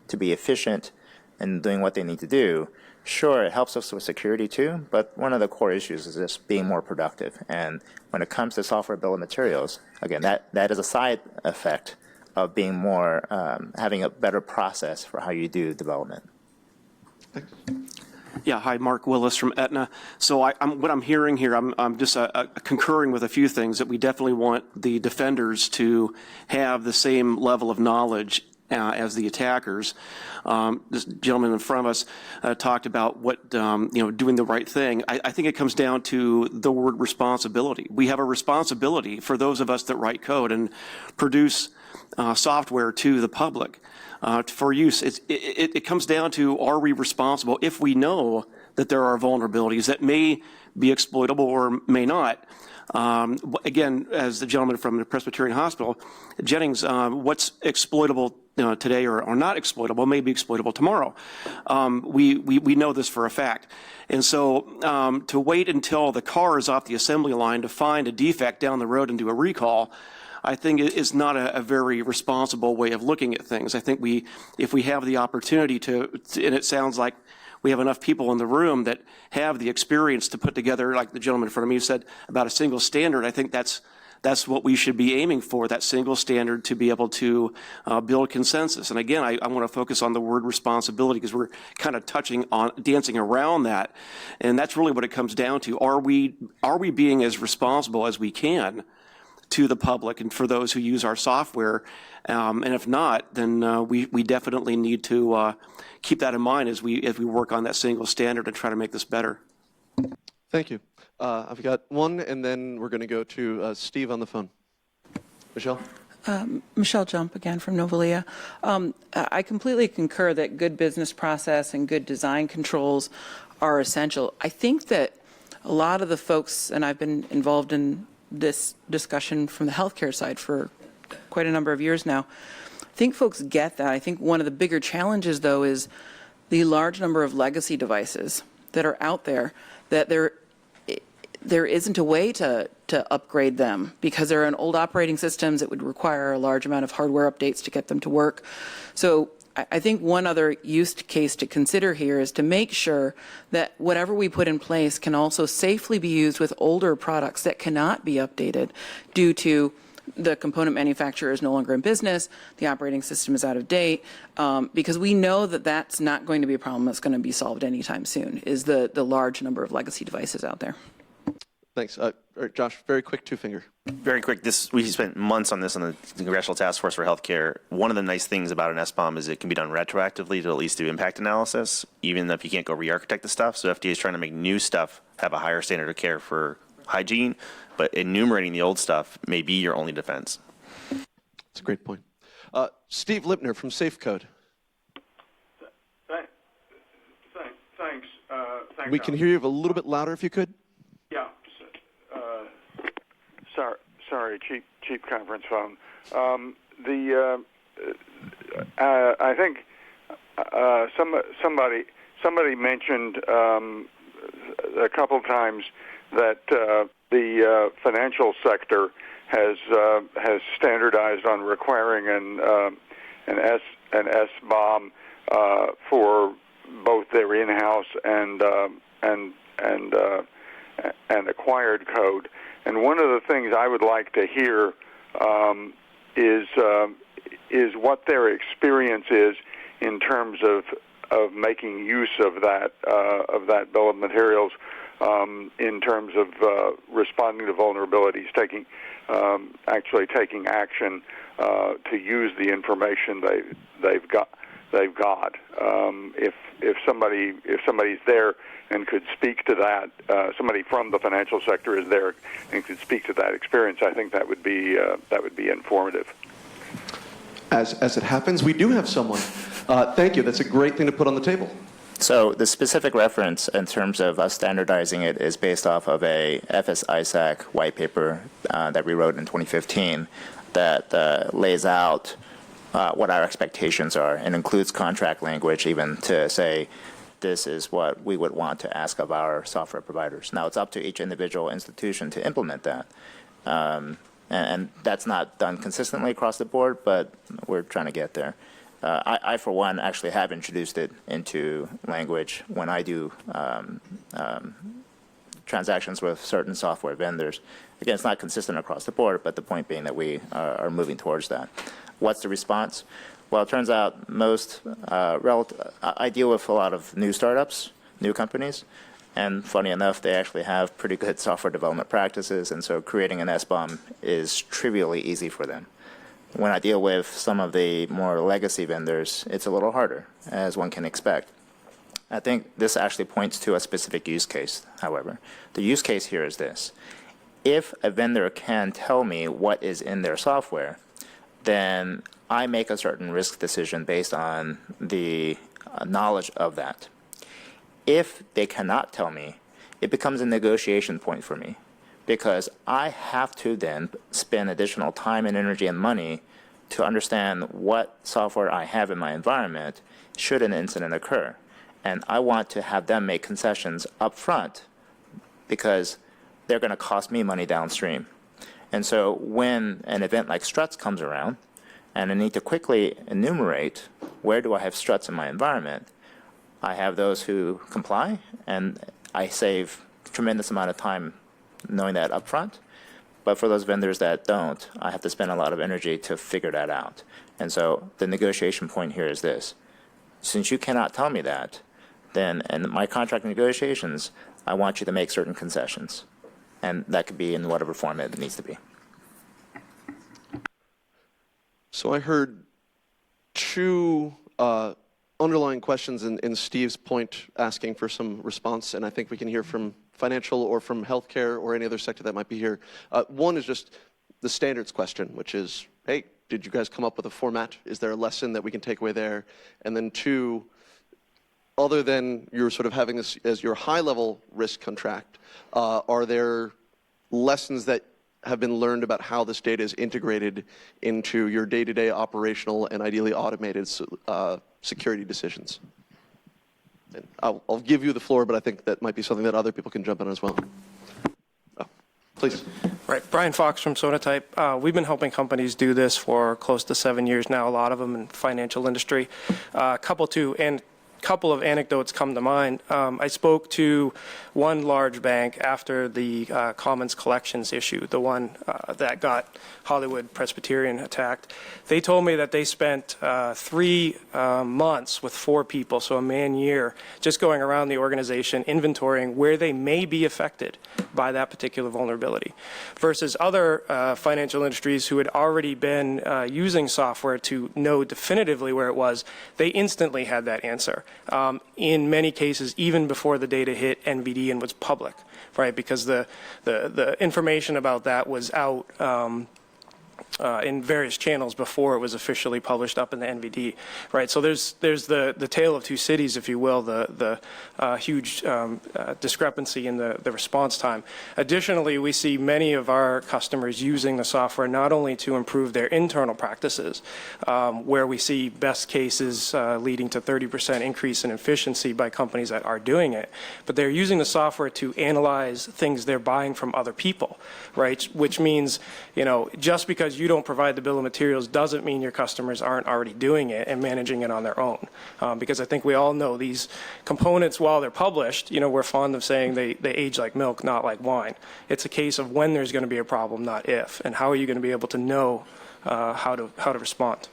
efficient in doing what they need to do. Sure, it helps us with security too, but one of the core issues is just being more productive. And when it comes to software bill of materials, again, that is a side effect of being more, having a better process for how you do development. Yeah, hi, Mark Willis from Aetna. So what I'm hearing here, I'm just concurring with a few things that we definitely want the defenders to have the same level of knowledge as the attackers. This gentleman in front of us talked about what, doing the right thing. I think it comes down to the word responsibility. We have a responsibility for those of us that write code and produce software to the public. For use, it comes down to, are we responsible if we know that there are vulnerabilities that may be exploitable or may not? Again, as the gentleman from the Presbyterian Hospital, Jennings, what's exploitable today or not exploitable may be exploitable tomorrow. We know this for a fact. And so to wait until the car is off the assembly line to find a defect down the road and do a recall, I think it is not a very responsible way of looking at things. I think if we have the opportunity to, and it sounds like we have enough people in the room that have the experience to put together, like the gentleman in front of me said, about a single standard. I think that's what we should be aiming for, that single standard, to be able to build consensus. And again, I want to focus on the word responsibility, because we're kind of dancing around that. And that's really what it comes down to. Are we being as responsible as we can to the public and for those who use our software? And if not, then we definitely need to keep that in mind as we work on that single standard and try to make this better. Thank you. I've got one, and then we're going to go to Steve on the phone. Michelle? Michelle Jump again from Novalia. I completely concur that good business process and good design controls are essential. I think that a lot of the folks, and I've been involved in this discussion from the healthcare side for quite a number of years now, I think folks get that. I think one of the bigger challenges, though, is the large number of legacy devices that are out there, that there isn't a way to upgrade them because they're on old operating systems. It would require a large amount of hardware updates to get them to work. So I think one other use case to consider here is to make sure that whatever we put in place can also safely be used with older products that cannot be updated due to the component manufacturer is no longer in business, the operating system is out of date, because we know that that's not going to be a problem that's going to be solved anytime soon, is the large number of legacy devices out there. Thanks. Josh, very quick two-finger. Very quick. We spent months on this on the Congressional Task Force for Healthcare. One of the nice things about an SBOM is it can be done retroactively to at least do impact analysis, even if you can't go re-architect the stuff. So FDA is trying to make new stuff have a higher standard of care for hygiene, but enumerating the old stuff may be your only defense. That's a great point. Steve Lipner from SafeCode. Thanks. We can hear you a little bit louder if you could. Yeah. Sorry, cheap conference phone. I think somebody mentioned a couple times that the financial sector has standardized on requiring an SBOM for both their in-house and acquired code. And one of the things I would like to hear is what their experience is in terms of making use of that bill of materials in terms of responding to vulnerabilities, actually taking action to use the information they've got. If somebody's there and could speak to that, somebody from the financial sector is there and could speak to that experience, I think that would be informative. As it happens, we do have someone. Thank you. That's a great thing to put on the table. So the specific reference in terms of us standardizing it is based off of a FS-ISAC white paper that we wrote in 2015 that lays out what our expectations are and includes contract language even to say this is what we would want to ask of our software providers. Now, it's up to each individual institution to implement that. And that's not done consistently across the board, but we're trying to get there. I, for one, actually have introduced it into language when I do transactions with certain software vendors. Again, it's not consistent across the board, but the point being that we are moving towards that. What's the response? Well, it turns out I deal with a lot of new startups new companies. And funny enough, they actually have pretty good software development practices, and so creating an SBOM is trivially easy for them. When I deal with some of the more legacy vendors, it's a little harder, as one can expect. I think this actually points to a specific use case, however. The use case here is this. If a vendor can tell me what is in their software, then I make a certain risk decision based on the knowledge of that. If they cannot tell me, it becomes a negotiation point for me, because I have to then spend additional time and energy and money to understand what software I have in my environment should an incident occur. And I want to have them make concessions up front because they're going to cost me money downstream. And so when an event like struts comes around, and I need to quickly enumerate where do I have struts in my environment, I have those who comply, and I save a tremendous amount of time knowing that up front. But for those vendors that don't, I have to spend a lot of energy to figure that out. And so the negotiation point here is this. Since you cannot tell me that, then in my contract negotiations, I want you to make certain concessions. And that could be in whatever format it needs to be. So I heard two underlying questions in Steve's point asking for some response, and I think we can hear from financial or from healthcare or any other sector that might be here. One is just the standards question, which is, hey, did you guys come up with a format? Is there a lesson that we can take away there? And then two, other than you're sort of having this as your high-level risk contract, are there lessons that have been learned about how this data is integrated into your day-to-day operational and ideally automated security decisions? And I'll give you the floor, but I think that might be something that other people can jump on as well. Please. Right, Brian Fox from Sonatype. We've been helping companies do this for close to 7 years now, a lot of them in financial industry. Couple of anecdotes come to mind. I spoke to one large bank after the Commons Collections issue, the one that got Hollywood Presbyterian attacked. They told me that they spent 3 months with 4 people, so a man-year, just going around the organization, inventorying where they may be affected by that particular vulnerability, versus other financial industries who had already been using software to know definitively where it was. They instantly had that answer. In many cases, even before the data hit NVD and was public, right? Because the information about that was out in various channels before it was officially published up in the NVD, right? So there's the tale of two cities, if you will, the huge discrepancy in the response time. Additionally, we see many of our customers using the software not only to improve their internal practices, where we see best cases leading to 30% increase in efficiency by companies that are doing it, but they're using the software to analyze things they're buying from other people, right? Which means, you know, just because you don't provide the bill of materials doesn't mean your customers aren't already doing it and managing it on their own. Because I think we all know these components, while they're published, you know, we're fond of saying they age like milk, not like wine. It's a case of when there's going to be a problem, not if. And how are you going to be able to know how to respond?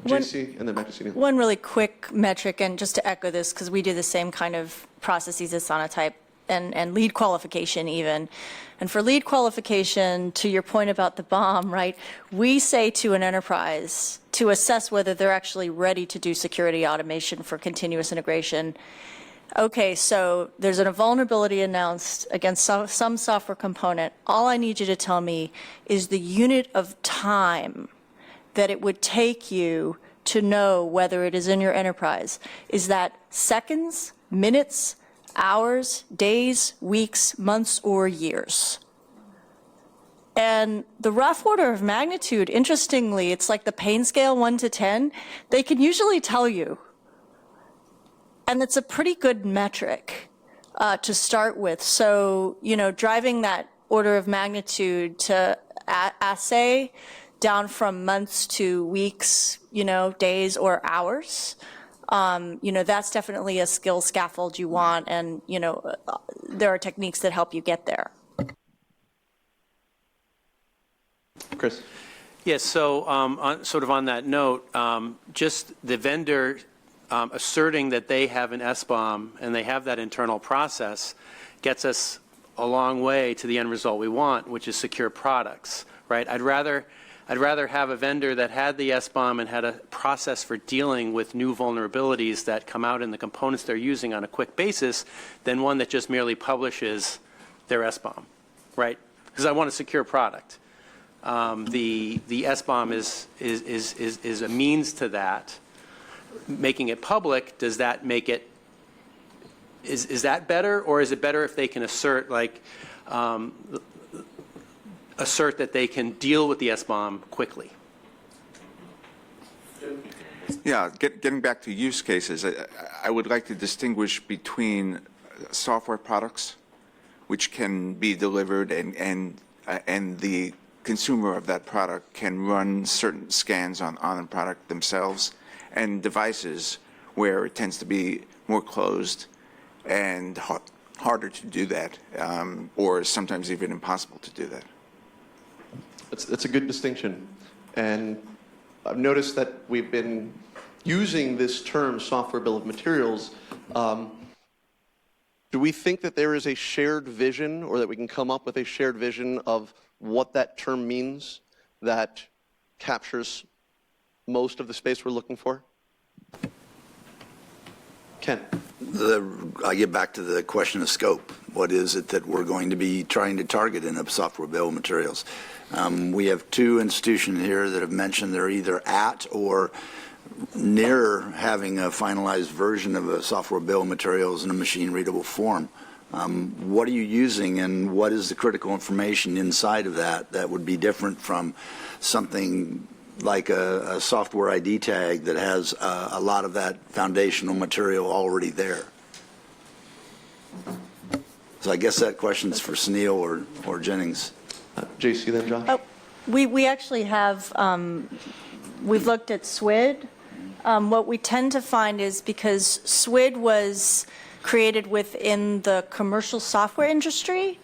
JC, and then back to Celia. One really quick metric, and just to echo this, because we do the same kind of processes as Sonatype and lead qualification even. And for lead qualification, to your point about the bomb, right, we say to an enterprise to assess whether they're actually ready to do security automation for continuous integration. Okay, so there's a vulnerability announced against some software component. All I need you to tell me is the unit of time that it would take you to know whether it is in your enterprise. Is that seconds, minutes, hours, days, weeks, months, or years? And the rough order of magnitude, interestingly, it's like the pain scale 1 to 10. They can usually tell you. And it's a pretty good metric to start with. So, you know, driving that order of magnitude to assay down from months to weeks, you know, days or hours, you know, that's definitely a skill scaffold you want, and, you know, there are techniques that help you get there. Chris. Yes, so sort of on that note, just the vendor asserting that they have an SBOM and they have that internal process gets us a long way to the end result we want, which is secure products, right? I'd rather have a vendor that had the SBOM and had a process for dealing with new vulnerabilities that come out in the components they're using on a quick basis than one that just merely publishes their SBOM, right? Because I want a secure product. The SBOM is a means to that. Making it public, does that make it, is that better, or is it better if they can assert, like, assert that they can deal with the SBOM quickly? Yeah, getting back to use cases, I would like to distinguish between software products, which can be delivered and the consumer of that product can run certain scans on the product themselves, and devices where it tends to be more closed and harder to do that, or sometimes even impossible to do that. It's a good distinction. And I've noticed that we've been using this term, software bill of materials. Do we think that there is a shared vision, or that we can come up with a shared vision of what that term means that captures most of the space we're looking for? Ken. I get back to the question of scope. What is it that we're going to be trying to target in a software bill of materials? We have two institutions here that have mentioned they're either at or near having a finalized version of a software bill of materials in a machine-readable form. What are you using, and what is the critical information inside of that would be different from something like a software ID tag that has a lot of that foundational material already there? So I guess that question's for Sunil or Jennings. JC, then Josh? Oh, we actually have, we've looked at SWID. What we tend to find is because SWID was created within the commercial software industry,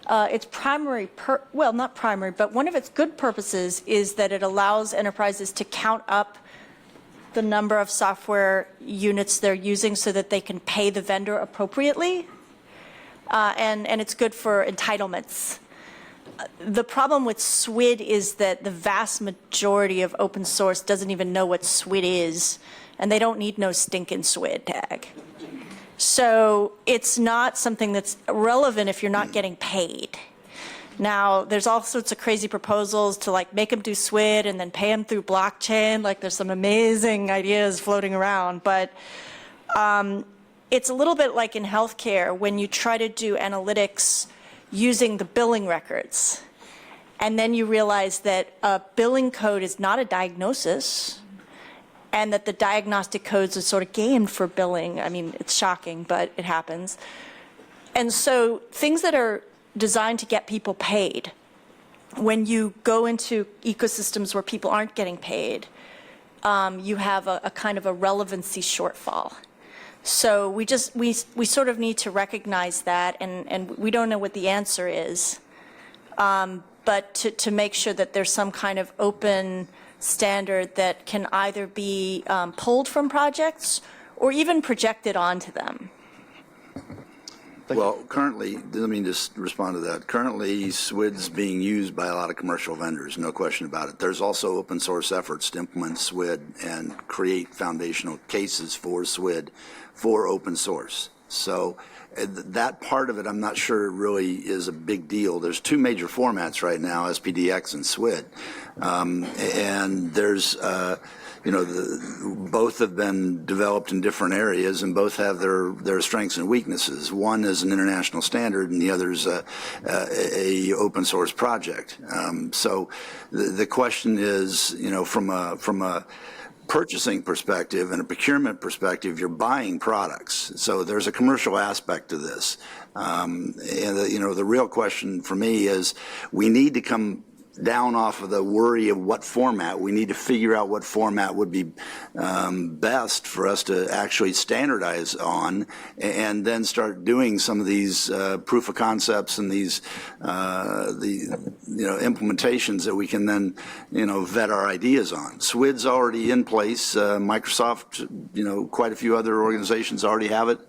its primary, well, not primary, but one of its good purposes is that it allows enterprises to count up the number of software units they're using so that they can pay the vendor appropriately. And it's good for entitlements. The problem with SWID is that the vast majority of open source doesn't even know what SWID is, and they don't need no stinking SWID tag. So it's not something that's relevant if you're not getting paid. Now, there's all sorts of crazy proposals to like make them do SWID and then pay them through blockchain. Like there's some amazing ideas floating around, but it's a little bit like in healthcare when you try to do analytics using the billing records. And then you realize that a billing code is not a diagnosis, and that the diagnostic codes are sort of gamed for billing. I mean, it's shocking, but it happens. And so things that are designed to get people paid, when you go into ecosystems where people aren't getting paid, you have a kind of a relevancy shortfall. So we sort of need to recognize that, and we don't know what the answer is, but to make sure that there's some kind of open standard that can either be pulled from projects or even projected onto them. Well, currently, let me just respond to that. Currently, SWID's being used by a lot of commercial vendors, no question about it. There's also open source efforts to implement SWID and create foundational cases for SWID for open source. So that part of it, I'm not sure really is a big deal. There's two major formats right now, SPDX and SWID. And there's, both have been developed in different areas, and both have their strengths and weaknesses. One is an international standard, and the other is a open source project. So the question is, from a purchasing perspective and a procurement perspective, you're buying products. So there's a commercial aspect to this. And the real question for me is we need to come down off of the worry of what format. We need to figure out what format would be best for us to actually standardize on, and then start doing some of these proof of concepts and these implementations that we can then vet our ideas on. SWID's already in place. Microsoft, quite a few other organizations already have it.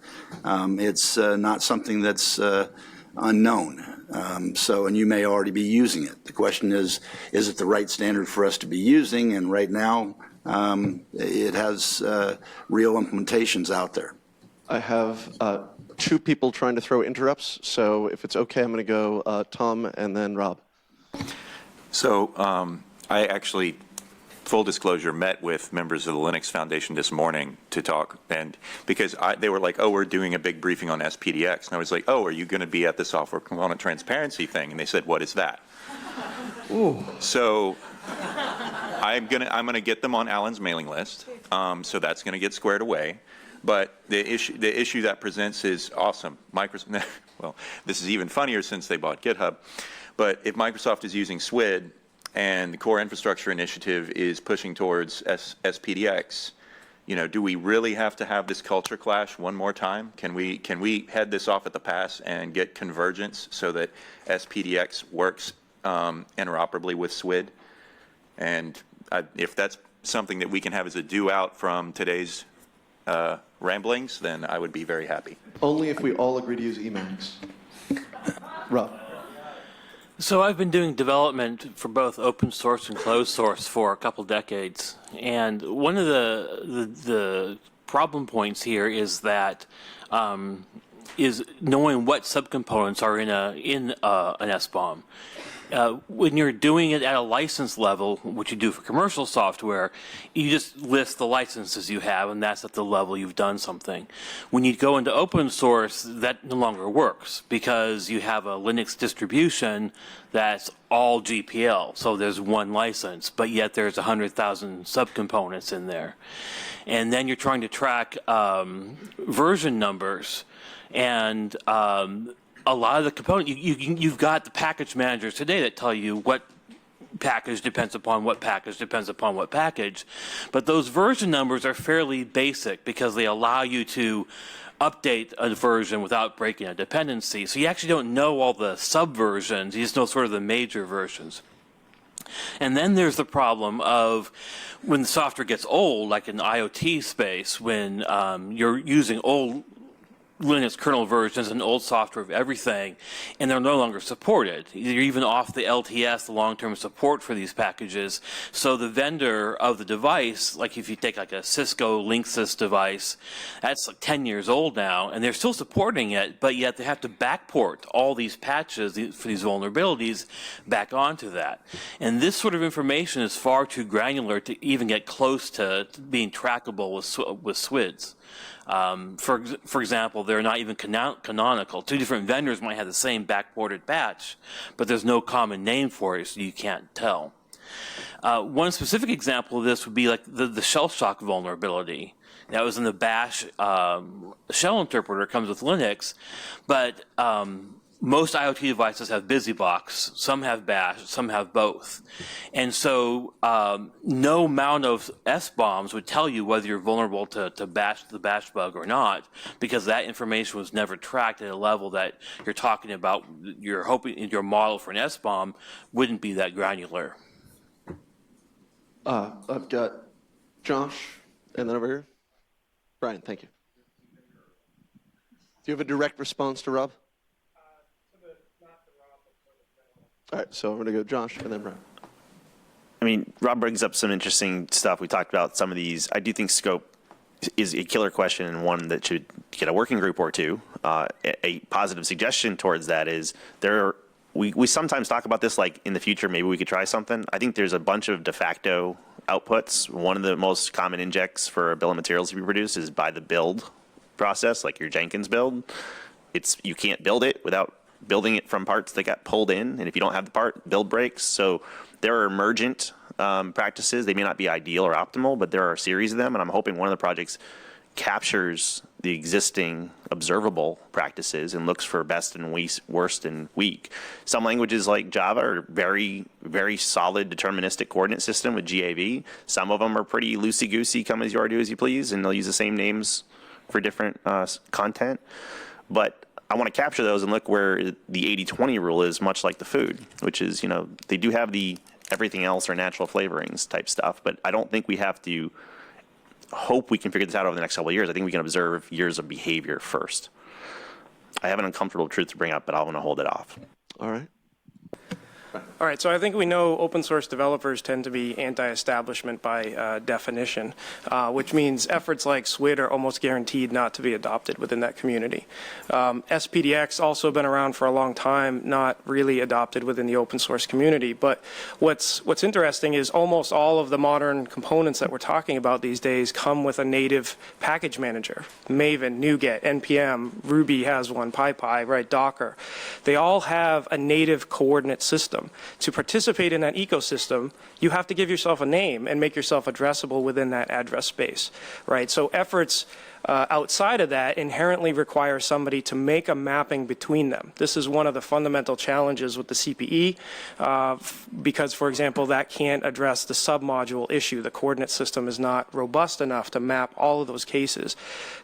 It's not something that's unknown. And you may already be using it. The question is it the right standard for us to be using? And right now, it has real implementations out there. I have two people trying to throw interrupts, so if it's okay, I'm going to go Tom and then Rob. So I actually, full disclosure, met with members of the Linux Foundation this morning to talk, and because they were like, oh, we're doing a big briefing on SPDX, and I was like, oh, are you going to be at the software component transparency thing? And they said, what is that? Ooh. So I'm gonna get them on Alan's mailing list, so that's going to get squared away. But the issue that presents is awesome. Microsoft, well, this is even funnier since they bought GitHub. But if Microsoft is using SWID and the Core Infrastructure Initiative is pushing towards SPDX, do we really have to have this culture clash one more time? Can we head this off at the pass and get convergence so that SPDX works interoperably with SWID? And if that's something that we can have as a do out from today's ramblings, then I would be very happy. Only if we all agree to use Emacs. Rob. So I've been doing development for both open source and closed source for a couple decades, and one of the problem points here is that is knowing what subcomponents are in an SBOM. When you're doing it at a license level, which you do for commercial software, you just list the licenses you have, and that's at the level you've done something. When you go into open source, that no longer works because you have a Linux distribution that's all GPL, so there's one license, but yet there's 100,000 subcomponents in there. And then you're trying to track version numbers, and a lot of the components, you've got the package managers today that tell you what package depends upon what package depends upon what package. But those version numbers are fairly basic because they allow you to update a version without breaking a dependency. So you actually don't know all the subversions, you just know sort of the major versions. And then there's the problem of when the software gets old, like in the IoT space, when you're using old Linux kernel versions and old software of everything, and they're no longer supported. You're even off the LTS, the long-term support for these packages. So the vendor of the device, like if you take like a Cisco Linksys device, that's like 10 years old now, and they're still supporting it, but yet they have to backport all these patches for these vulnerabilities back onto that. And this sort of information is far too granular to even get close to being trackable with SWIDs. For example, they're not even canonical. Two different vendors might have the same backported patch, but there's no common name for it, so you can't tell. One specific example of this would be like the shell shock vulnerability. That was in the Bash shell interpreter, comes with Linux, but most IoT devices have BusyBox, some have Bash, some have both. And so no amount of SBOMs would tell you whether you're vulnerable to the Bash bug or not, because that information was never tracked at a level that you're talking about. You're hoping your model for an SBOM wouldn't be that granular. I've got Josh, and then over here. Brian, thank you. Do you have a direct response to Rob? All right, so I'm going to go Josh and then Brian. I mean, Rob brings up some interesting stuff. We talked about some of these. I do think scope is a killer question and one that should get a working group or two. A positive suggestion towards that is we sometimes talk about this like in the future, maybe we could try something. I think there's a bunch of de facto outputs. One of the most common injects for a bill of materials to be produced is by the build process, like your Jenkins build. You can't build it without building it from parts that got pulled in, and if you don't have the part, build breaks. So there are emergent practices. They may not be ideal or optimal, but there are a series of them, and I'm hoping one of the projects captures the existing observable practices and looks for best and worst and weak. Some languages like Java are very, very solid deterministic coordinate system with GAV. Some of them are pretty loosey-goosey, come as you are, do as you please, and they'll use the same names for different content. But I want to capture those and look where the 80-20 rule is, much like the food, which is, you know, they do have the everything else or natural flavorings type stuff, but I don't think we have to hope we can figure this out over the next couple of years. I think we can observe years of behavior first. I have an uncomfortable truth to bring up, but I want to hold it off. All right. All right, so I think we know open source developers tend to be anti-establishment by definition, which means efforts like SWID are almost guaranteed not to be adopted within that community. SPDX also been around for a long time, not really adopted within the open source community. But what's interesting is almost all of the modern components that we're talking about these days come with a native package manager. Maven, NuGet, NPM, Ruby has one, PyPy, right, Docker. They all have a native coordinate system. To participate in that ecosystem, you have to give yourself a name and make yourself addressable within that address space, right? So efforts outside of that inherently require somebody to make a mapping between them. This is one of the fundamental challenges with the CPE because, for example, that can't address the submodule issue. The coordinate system is not robust enough to map all of those cases.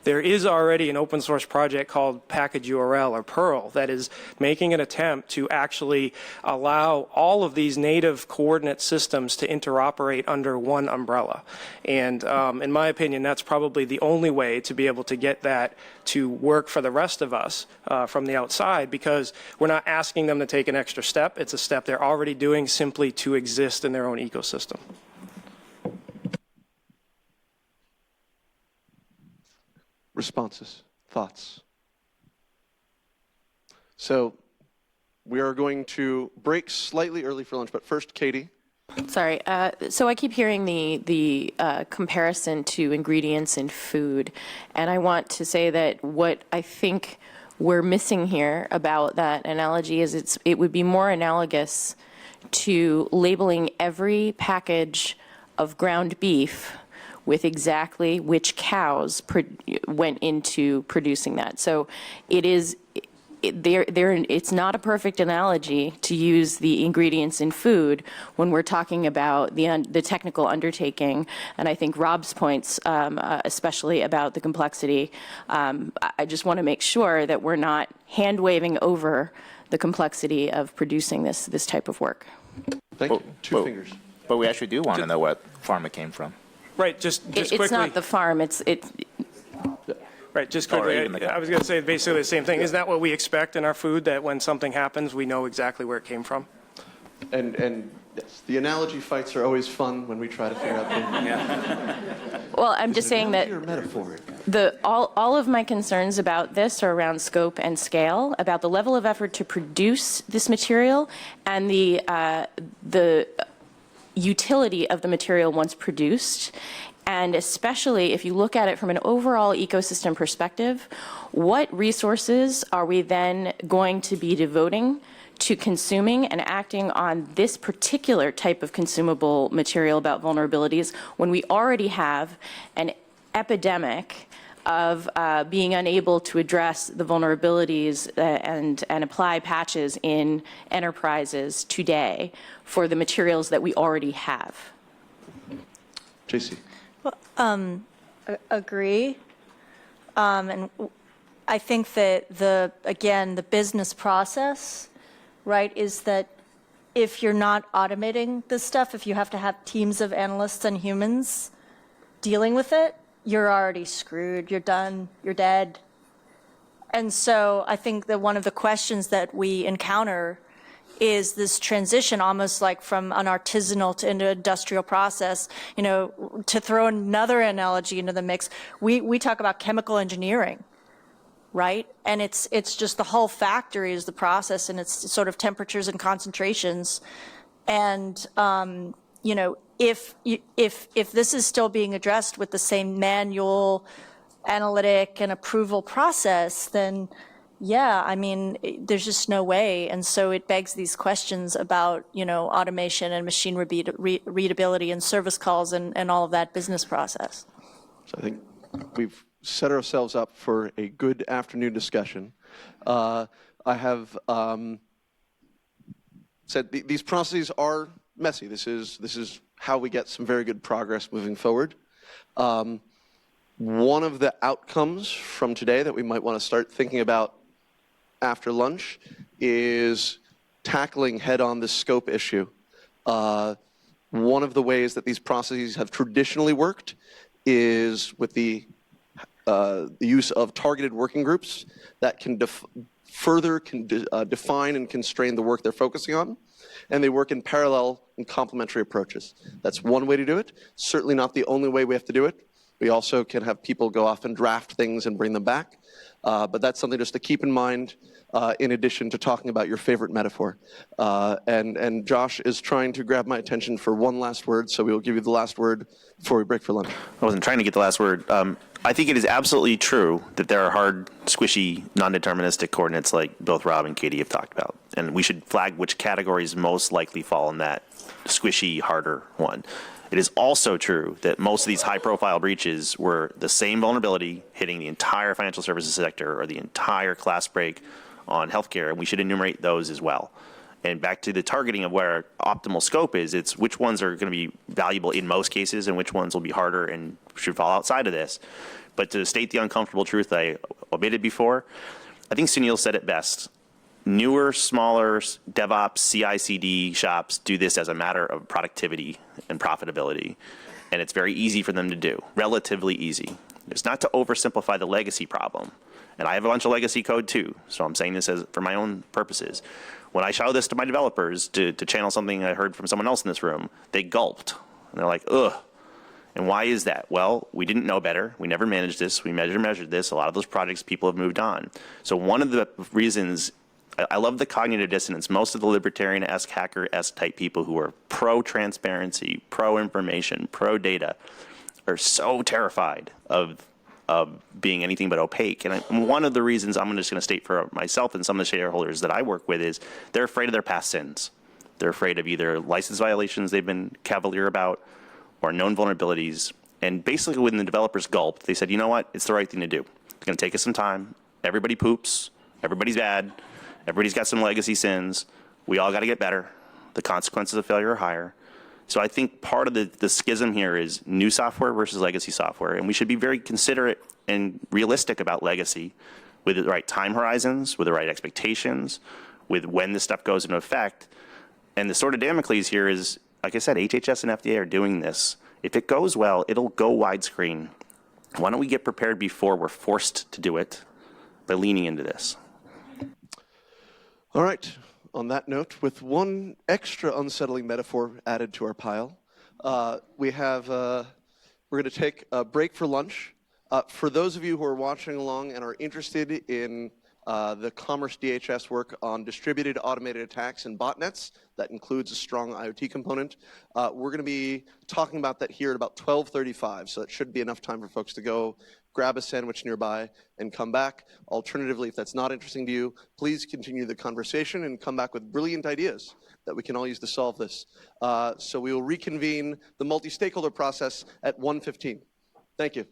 There is already an open source project called Package URL or Perl that is making an attempt to actually allow all of these native coordinate systems to interoperate under one umbrella. And in my opinion, that's probably the only way to be able to get that to work for the rest of us from the outside, because we're not asking them to take an extra step. It's a step they're already doing simply to exist in their own ecosystem. Responses, thoughts? So we are going to break slightly early for lunch, but first, Katie. Sorry. So I keep hearing the comparison to ingredients in food, and I want to say that what I think we're missing here about that analogy is it would be more analogous to labeling every package of ground beef with exactly which cows went into producing that. So it is. It's not a perfect analogy to use the ingredients in food when we're talking about the technical undertaking. And I think Rob's points, especially about the complexity, I just want to make sure that we're not hand-waving over the complexity of producing this type of work. Thank you. Two fingers. But we actually do want to know what farm it came from. Right, just quickly. It's not the farm, Right, just quickly, I was going to say basically the same thing. Isn't that what we expect in our food, that when something happens, we know exactly where it came from? And yes, the analogy fights are always fun when we try to figure out Well, I'm just saying that metaphor. all of my concerns about this are around scope and scale, about the level of effort to produce this material and the utility of the material once produced. And especially if you look at it from an overall ecosystem perspective, what resources are we then going to be devoting to consuming and acting on this particular type of consumable material about vulnerabilities when we already have an epidemic of being unable to address the vulnerabilities and apply patches in enterprises today for the materials that we already have? JC. Agree. And I think that the business process, right, is that if you're not automating this stuff, if you have to have teams of analysts and humans dealing with it, you're already screwed. You're done. You're dead. And so I think that one of the questions that we encounter is this transition almost like from an artisanal to into industrial process. You know, to throw another analogy into the mix, we talk about chemical engineering, right? And it's just the whole factory is the process, and it's sort of temperatures and concentrations. And you know, if this is still being addressed with the same manual, analytic, and approval process, then yeah, I mean, there's just no way. And so it begs these questions about, you know, automation and machine readability and service calls and all of that business process. So I think we've set ourselves up for a good afternoon discussion. I have said these processes are messy. This is how we get some very good progress moving forward. One of the outcomes from today that we might want to start thinking about after lunch is tackling head-on this scope issue. One of the ways that these processes have traditionally worked is with the use of targeted working groups that can define and constrain the work they're focusing on, and they work in parallel and complementary approaches. That's one way to do it. Certainly not the only way we have to do it. We also can have people go off and draft things and bring them back, but that's something just to keep in mind in addition to talking about your favorite metaphor. And Josh is trying to grab my attention for one last word, so we will give you the last word before we break for lunch. I wasn't trying to get the last word. I think it is absolutely true that there are hard, squishy, non-deterministic coordinates like both Rob and Katie have talked about. And we should flag which categories most likely fall in that squishy, harder one. It is also true that most of these high-profile breaches were the same vulnerability hitting the entire financial services sector or the entire class break on healthcare, and we should enumerate those as well. And back to the targeting of where optimal scope is, it's which ones are going to be valuable in most cases and which ones will be harder and should fall outside of this. But to state the uncomfortable truth I omitted before, I think Sunil said it best. Newer, smaller DevOps, CI/CD shops do this as a matter of productivity and profitability. And it's very easy for them to do, relatively easy. It's not to oversimplify the legacy problem. And I have a bunch of legacy code too, so I'm saying this as for my own purposes. When I show this to my developers to channel something I heard from someone else in this room, they gulped. And they're like, ugh. And why is that? Well, we didn't know better. We never managed this. We measured this. A lot of those projects, people have moved on. So one of the reasons, I love the cognitive dissonance. Most of the libertarian-esque, hacker-esque type people who are pro-transparency, pro-information, pro-data are so terrified of being anything but opaque. And one of the reasons I'm just going to state for myself and some of the shareholders that I work with is they're afraid of their past sins. They're afraid of either license violations they've been cavalier about or known vulnerabilities. And basically when the developers gulped, they said, you know what, it's the right thing to do. It's going to take us some time. Everybody poops. Everybody's bad. Everybody's got some legacy sins. We all got to get better. The consequences of failure are higher. So I think part of the schism here is new software versus legacy software, and we should be very considerate and realistic about legacy with the right time horizons, with the right expectations, with when this stuff goes into effect. And the sword of Damocles here is, like I said, HHS and FDA are doing this. If it goes well, it'll go widescreen. Why don't we get prepared before we're forced to do it by leaning into this? All right. On that note, with one extra unsettling metaphor added to our pile, we're going to take a break for lunch. For those of you who are watching along and are interested in the Commerce DHS work on distributed automated attacks and botnets, that includes a strong IoT component, we're going to be talking about that here at about 12:35, so it should be enough time for folks to go grab a sandwich nearby and come back. Alternatively, if that's not interesting to you, please continue the conversation and come back with brilliant ideas that we can all use to solve this. So we will reconvene the multi-stakeholder process at 1:15. Thank you.